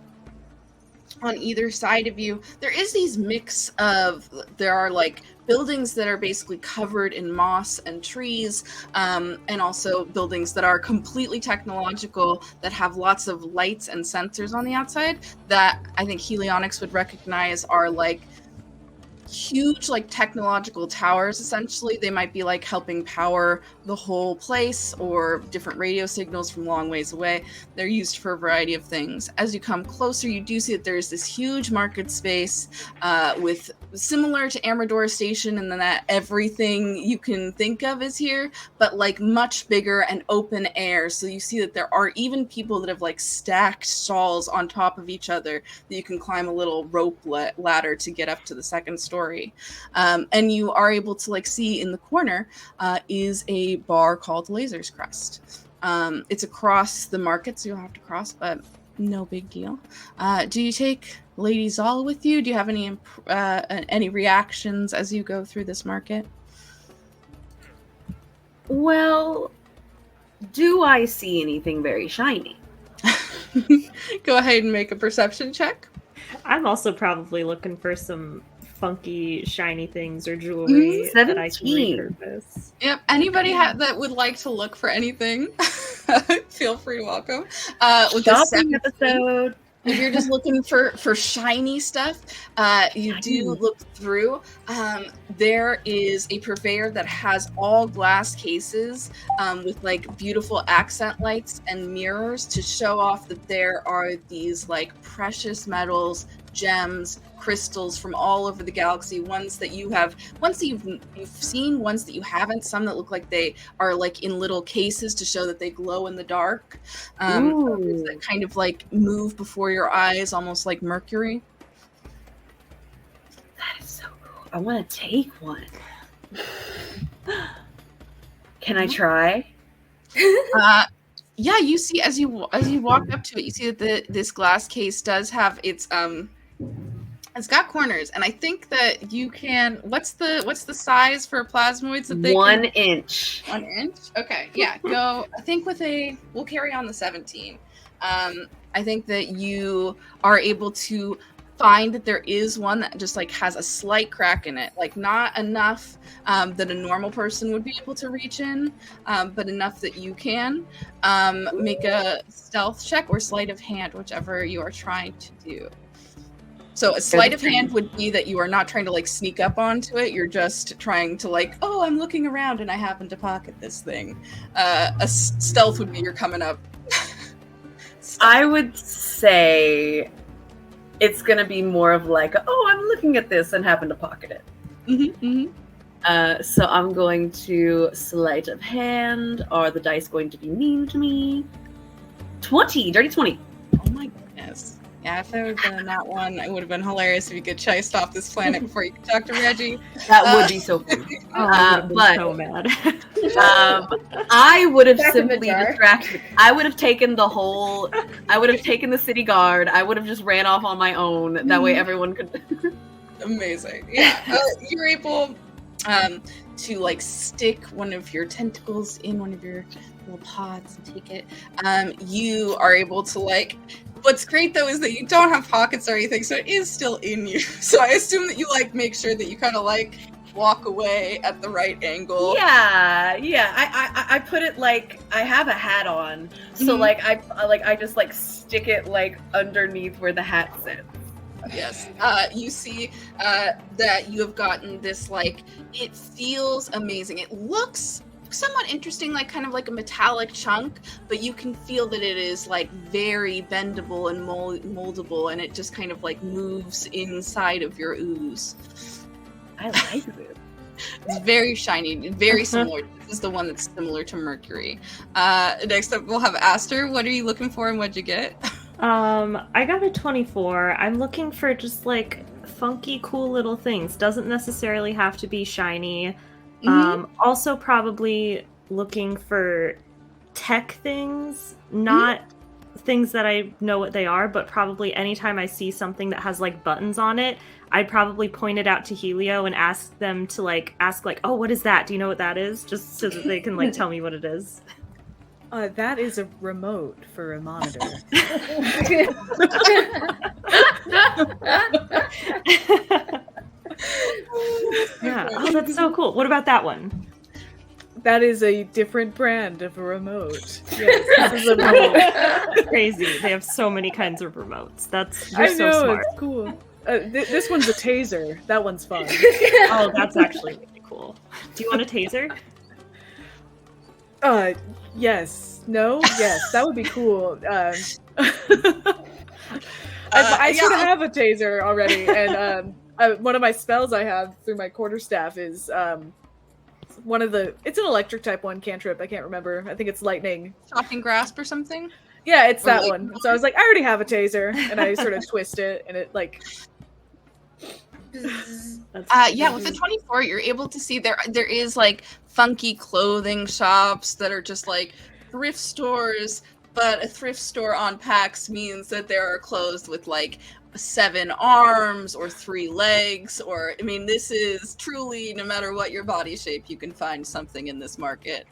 either side of you. There is these mix of, there are like buildings that are basically covered in moss and trees, and also buildings that are completely technological, that have lots of lights and sensors on the outside that I think Helionics would recognize are like huge like technological towers. Essentially they might be like helping power the whole place, or different radio signals from long ways away. They're used for a variety of things. As you come closer, you do see that there's this huge market space with similar to Amador Station, and then that everything you can think of is here, but like much bigger and open air. So you see that there are even people that have like stacked stalls on top of each other that you can climb a little rope ladder to get up to the second story. And you are able to like see in the corner is a bar called Laser's Crest. It's across the market, so you'll have to cross, but no big deal. Do you take Lady Zala with you? Do you have any reactions as you go through this market? Well, do I see anything very shiny? Go ahead and make a perception check. I'm also probably looking for some funky, shiny things or jewelry that I can 17. repurpose. Yep. Anybody that would like to look for anything, feel free to welcome. With the Shopping episode. if you're just looking for shiny stuff, you do look through. There is a purveyor that has all glass cases with like beautiful accent lights and mirrors to show off that there are these like precious metals, gems, crystals from all over the galaxy. Ones that you have, ones that you've seen, ones that you haven't. Some that look like they are like in little cases to show that they glow in the dark. Others that kind of like move before your eyes, almost like mercury. That is so cool. I want to take one. Can I try? Yeah, you see as you walk up to it, you see that this glass case does have its got corners, and I think that you can. What's the size for plasmoids that they 1 inch. 1 inch? Okay, yeah. Go. I think we'll carry on the 17. I think that you are able to find that there is one that just like has a slight crack in it, like not enough that a normal person would be able to reach in, but enough that you can make a stealth check or sleight of hand, whichever you are trying to do. So a sleight of hand would be that you are not trying to like sneak up onto it. You're just trying to like, oh, I'm looking around and I happen to pocket this thing. A stealth would be you're coming up. I would say it's going to be more of like, oh, I'm looking at this and happen to pocket it. So I'm going to sleight of hand. Are the dice going to be mean to me? 20, dirty 20. Oh my goodness. Yeah, if there would have been in that one, it would have been hilarious if you get chased off this planet before you could talk to Reggie. That would be so funny. But so mad. I would have Back in the simply jar. distracted. I would have taken the city guard. I would have just ran off on my own. That way everyone could. Amazing. Yeah. You're able to like stick one of your tentacles in one of your little pods and take it. You are able to like. What's great though is that you don't have pockets or anything, so it is still in you. So I assume that you like make sure that you kind of like walk away at the right angle. Yeah. I put it like I have a hat on, so like I just like stick it like underneath where the hat sits. Yes. You see that you have gotten this like it feels amazing. It looks somewhat interesting, like kind of like a metallic chunk, but you can feel that it is like very bendable and moldable, and it just kind of like moves inside of your ooze. I like it. It's very shiny, very similar. This is the one that's similar to Mercury. Next up, we'll have Aster. What are you looking for, and what'd you get? I got a 24. I'm looking for just like funky, cool little things. Doesn't necessarily have to be shiny. Also probably looking for tech things, not things that I know what they are, but probably anytime I see something that has like buttons on it, I'd probably point it out to Helio and ask them to ask oh, what is that? Do you know what that is? Just so that they can like tell me what it is. That is a remote for a monitor. Yeah. Oh, that's so cool. What about that one? That is a different brand of a remote. Yes, this is a remote. Crazy. They have so many kinds of remotes. You're I so know, smart. it's cool. This one's a taser. That one's fun. Oh, that's actually really cool. Do you want a taser? Yes. No? Yes, that would be cool. I sort of have a taser already, and one of my spells I have through my quarterstaff is it's an electric type one cantrip. I can't remember. I think it's lightning. Shocking grasp or something? Yeah, it's that one. So I was like, I already have a taser, and I sort of twist it, and it like. Yeah, with the 24, you're able to see there is like funky clothing shops that are just like thrift stores, but a thrift store on PAX means that there are clothes with like 7 arms or 3 legs, or I mean, this is truly, no matter what your body shape, you can find something in this market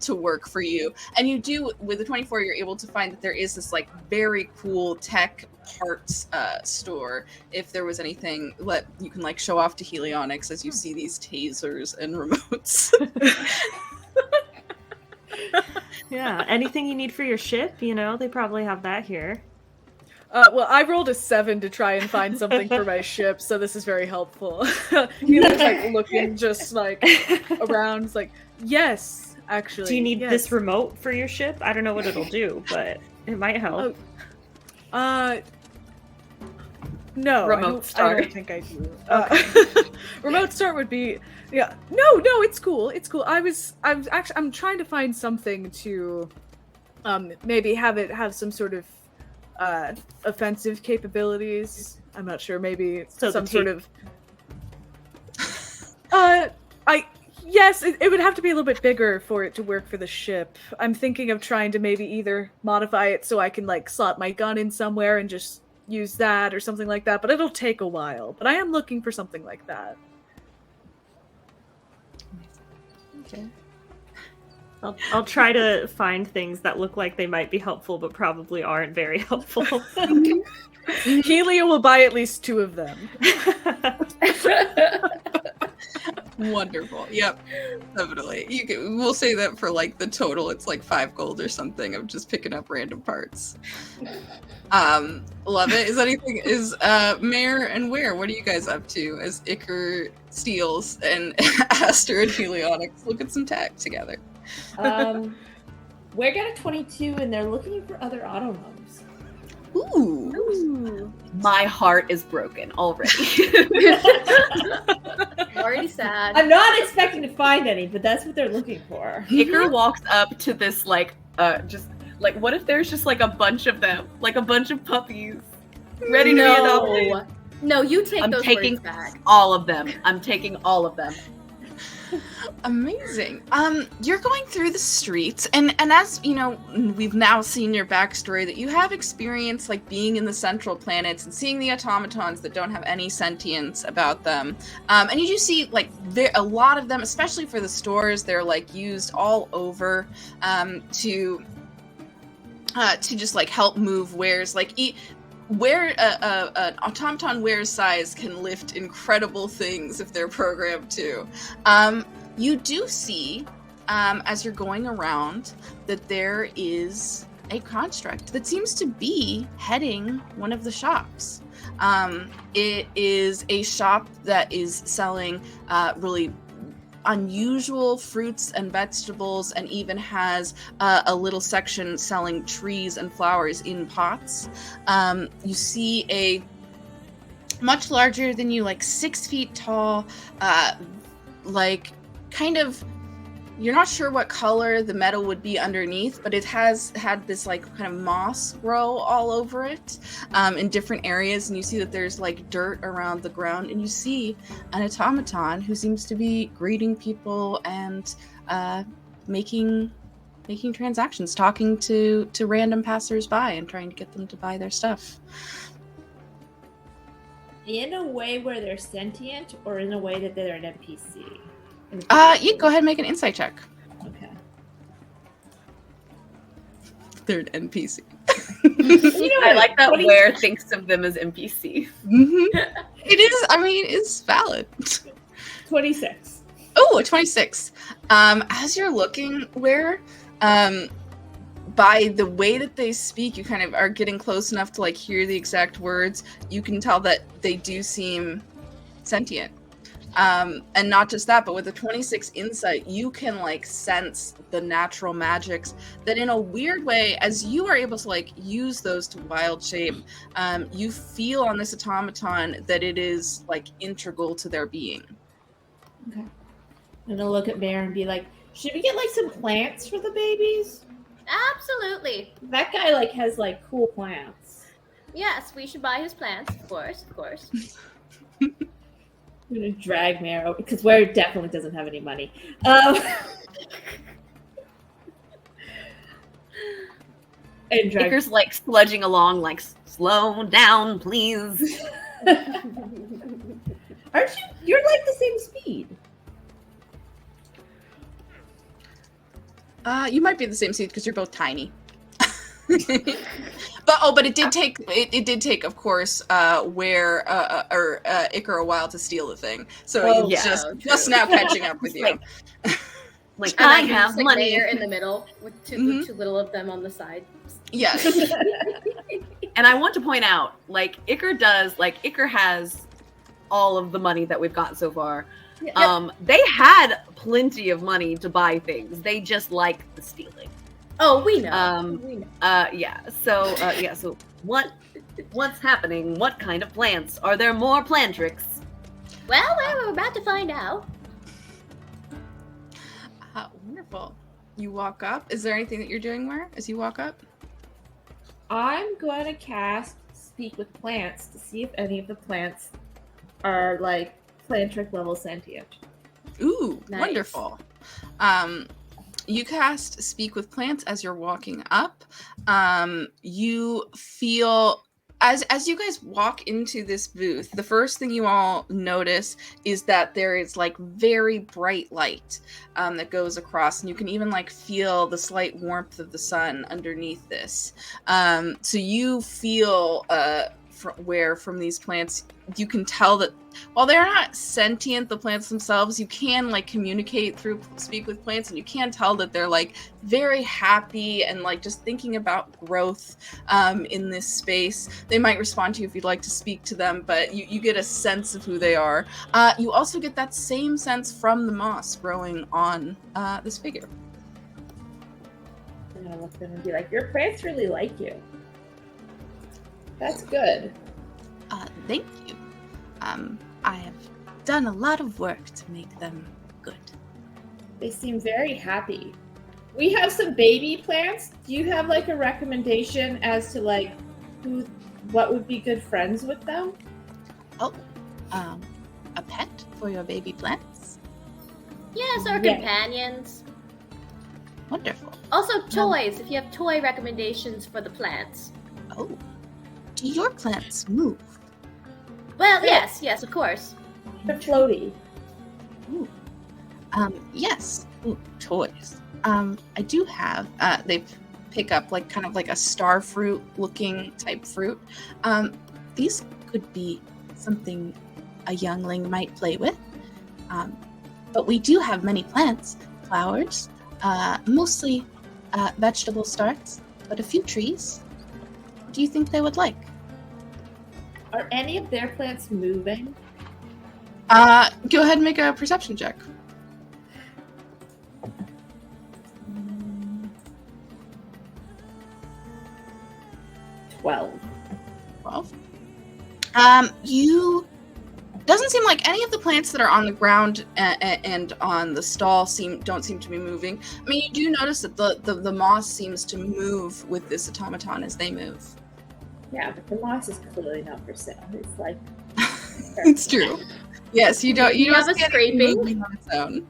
to work for you. And you do, with the 24, you're able to find that there is this like very cool tech parts store. If there was anything you can like show off to Helionics as you see these tasers and remotes. Yeah, anything you need for your ship, they probably have that here. Well, I rolled a 7 to try and find something for my ship, so this is very helpful. He looks like looking just like around. It's like, yes, actually. Do you need yes. this remote for your ship? I don't know what it'll do, but it might help. No, Remote start. I don't think I do. Remote start would be, yeah. No, it's cool. It's cool. I'm trying to find something to, maybe have some sort of, offensive capabilities. I'm not sure. Maybe So some sort of. Yes, it would have to be a little bit bigger for it to work for the ship. I'm thinking of trying to maybe either modify it so I can like slot my gun in somewhere and just use that or something like that, but it'll take a while. But I am looking for something like that. Okay. I'll try to find things that look like they might be helpful, but probably aren't very helpful. Helia will buy at least 2 of them. Wonderful. Yep. Definitely. We'll say that for like the total, it's like 5 gold or something of just picking up random parts. Love it. Is Mayor and Ware, what are you guys up to as Iker steals and Aster and Helionics look at some tech together? We're got a 22 and they're looking for other autonomes. Ooh. My heart is broken already. Already sad. I'm not expecting to find any, but that's what they're looking for. Iker walks up to this just like, what if there's just like a bunch of them, like a bunch of puppies, ready to be adopted? No, you take I'm those taking words back. all of them. I'm taking all of them. Amazing. You're going through the streets, and as you know, we've now seen your backstory that you have experience like being in the central planets and seeing the automatons that don't have any sentience about them. And you do see like a lot of them, especially for the stores, they're like used all over to just like help move wares. Like where an automaton ware's size can lift incredible things if they're programmed to. You do see, as you're going around, that there is a construct that seems to be heading one of the shops. It is a shop that is selling really unusual fruits and vegetables, and even has a little section selling trees and flowers in pots. You see a much larger than you, like 6 feet tall, like kind of, you're not sure what color the metal would be underneath, but it has had this like kind of moss grow all over it in different areas, and you see that there's like dirt around the ground, and you see an automaton who seems to be greeting people and making transactions, talking to random passersby and trying to get them to buy their stuff. In a way where they're sentient, or in a way that they're an NPC? You can go ahead and make an insight check. Okay. They're an NPC. I like that Ware thinks of them as NPC. Mm-hmm. It is, I mean, it's valid. 26. Oh, a 26. As you're looking, Ware, by the way that they speak, you kind of are getting close enough to like hear the exact words. You can tell that they do seem sentient. And not just that, but with a 26 insight, you can like sense the natural magics that in a weird way, as you are able to like use those to wild shape, you feel on this automaton that it is like integral to their being. Okay. I'm gonna look at Bear and be like, should we get like some plants for the babies? Absolutely. That guy like has like cool plants. Yes, we should buy his plants, of course, of course. I'm gonna drag Mare over because Ware definitely doesn't have any money. And Iker's like sludging along, like, slow down, please. Aren't you? You're like the same speed. You might be the same seed because you're both tiny. But it did take, of course, Ware or Iker a while to steal the thing. So it's just now catching up with you. Like And I then have just, like, money. Mayor in the middle with too little of them on the side. Yes. And I want to point out, like, Iker has all of the money that we've got so far. They had plenty of money to buy things. They just like the stealing. Oh, we know. So what's happening? What kind of plants? Are there more plant tricks? Well, we're about to find out. Wonderful. You walk up. Is there anything that you're doing, Where as you walk up? I'm going to cast Speak with Plants to see if any of the plants are like plant trick level sentient. Ooh, Nice. Wonderful. You cast Speak with Plants as you're walking up. You feel as you guys walk into this booth, the first thing you all notice is that there is like very bright light that goes across, and you can even like feel the slight warmth of the sun underneath this. So you feel from these plants, you can tell that while they're not sentient, the plants themselves, you can like communicate through Speak with Plants, and you can tell that they're like very happy and like just thinking about growth in this space. They might respond to you if you'd like to speak to them, but you get a sense of who they are. You also get that same sense from the moss growing on this figure. I'm gonna look at them and be like, "Your plants really like you. That's good." Thank you. I have done a lot of work to make them good. They seem very happy. We have some baby plants. Do you have like a recommendation as to like what would be good friends with them? A pet for your baby plants? Yes, or Yeah. companions. Wonderful. Also, toys. If you have toy recommendations for the plants. Oh, do your plants move? Well, yes, of course. The floaty. Ooh. Yes. Ooh, toys. I do have. They pick up like kind of like a star fruit looking type fruit. These could be something a youngling might play with. But we do have many plants, flowers, mostly vegetable starts, but a few trees. What do you think they would like? Are any of their plants moving? Go ahead and make a perception check. 12. 12. You doesn't seem like any of the plants that are on the ground and on the stall don't seem to be moving. I mean, you do notice that the moss seems to move with this automaton as they move. Yeah, but the moss is clearly not for sale. It's like It's true. Yes, you don't have a see anything scraping? moving on its own.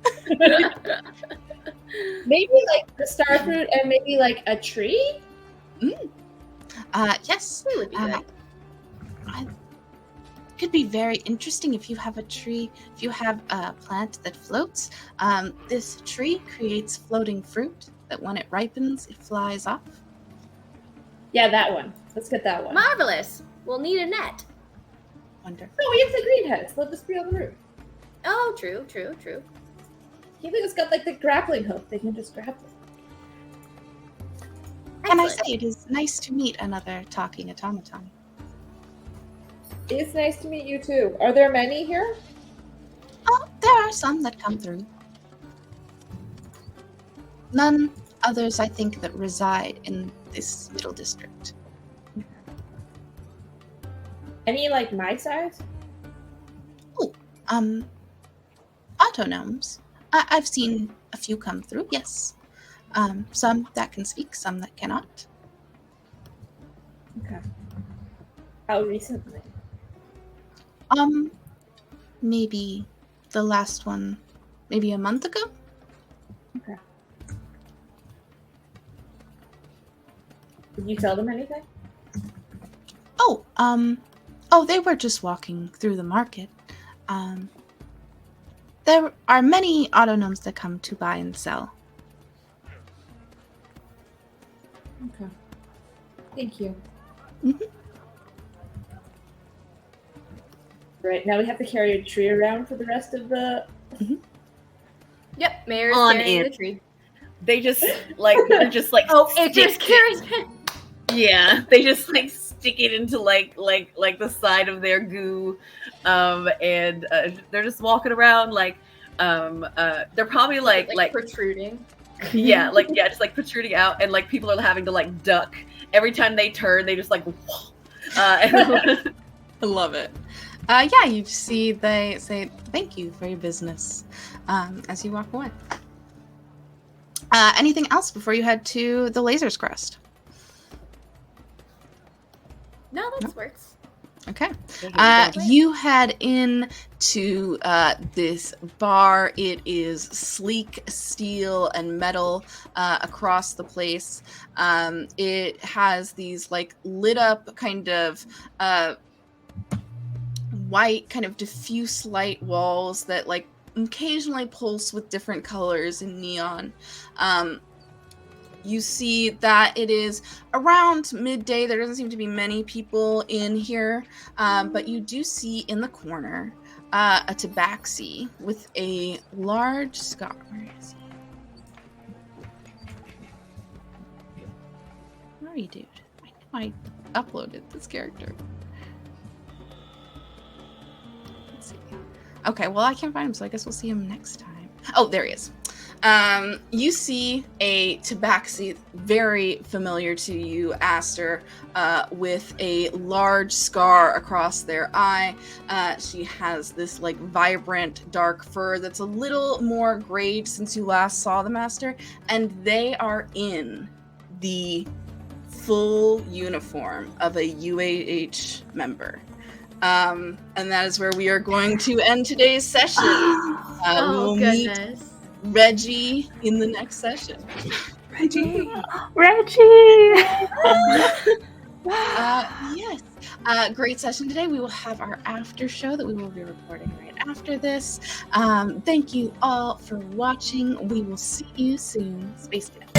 maybe like the star fruit and maybe like a tree. Yes. They would be good. Could be very interesting if you have a tree, if you have a plant that floats. This tree creates floating fruit that when it ripens, it flies off. Yeah, that one. Let's get that one. Marvelous. We'll need a net. Wonderful. No, we have the green heads. They'll just be on the roof. Oh, true. Keelig's got like the grappling hook. They can just grab them. And I Excellent. say it is nice to meet another talking automaton. It's nice to meet you too. Are there many here? Oh, there are some that come through. None others, I think, that reside in this middle district. Any like my size? Autognomes. I've seen a few come through, yes. Some that can speak, some that cannot. Okay. How recently? Maybe the last one, maybe a month ago? Okay. Did you tell them anything? Oh, they were just walking through the market. There are many autognomes that come to buy and sell. Okay. Thank you. Mhm. Right, now we have to carry a tree around for the rest of the... Yep, Mayor's On carrying it. the tree. They just like they're just like Oh, it just stick- carries. Yeah, they just like stick it into like the side of their goo, and they're just walking around like they're probably like protruding. Yeah, just like protruding out, and like people are having to like duck every time they turn. They just like, I love it. You see they say thank you for your business as you walk away. Anything else before you head to the Laser's Crest? No, that works. Okay. You head in to this bar. It is sleek steel and metal across the place. It has these like lit up kind of white kind of diffuse light walls that like occasionally pulse with different colors and neon. You see that it is around midday. There doesn't seem to be many people in here, but you do see in the corner a tabaxi with a large scar. Where is he? Where are you, dude? I know I uploaded this character. Let's see. Okay, well, I can't find him, so I guess we'll see him next time. Oh, there he is. You see a tabaxi, very familiar to you, Aster, with a large scar across their eye. She has this like vibrant dark fur that's a little more grayed since you last saw the master, and they are in the full uniform of a UAH member. And that is where we are going to end today's session. We'll goodness. meet Reggie in the next session. Reggie! Yes. Great session today. We will have our after show that we will be recording right after this. Thank you all for watching. We will see you soon. Space Cadet.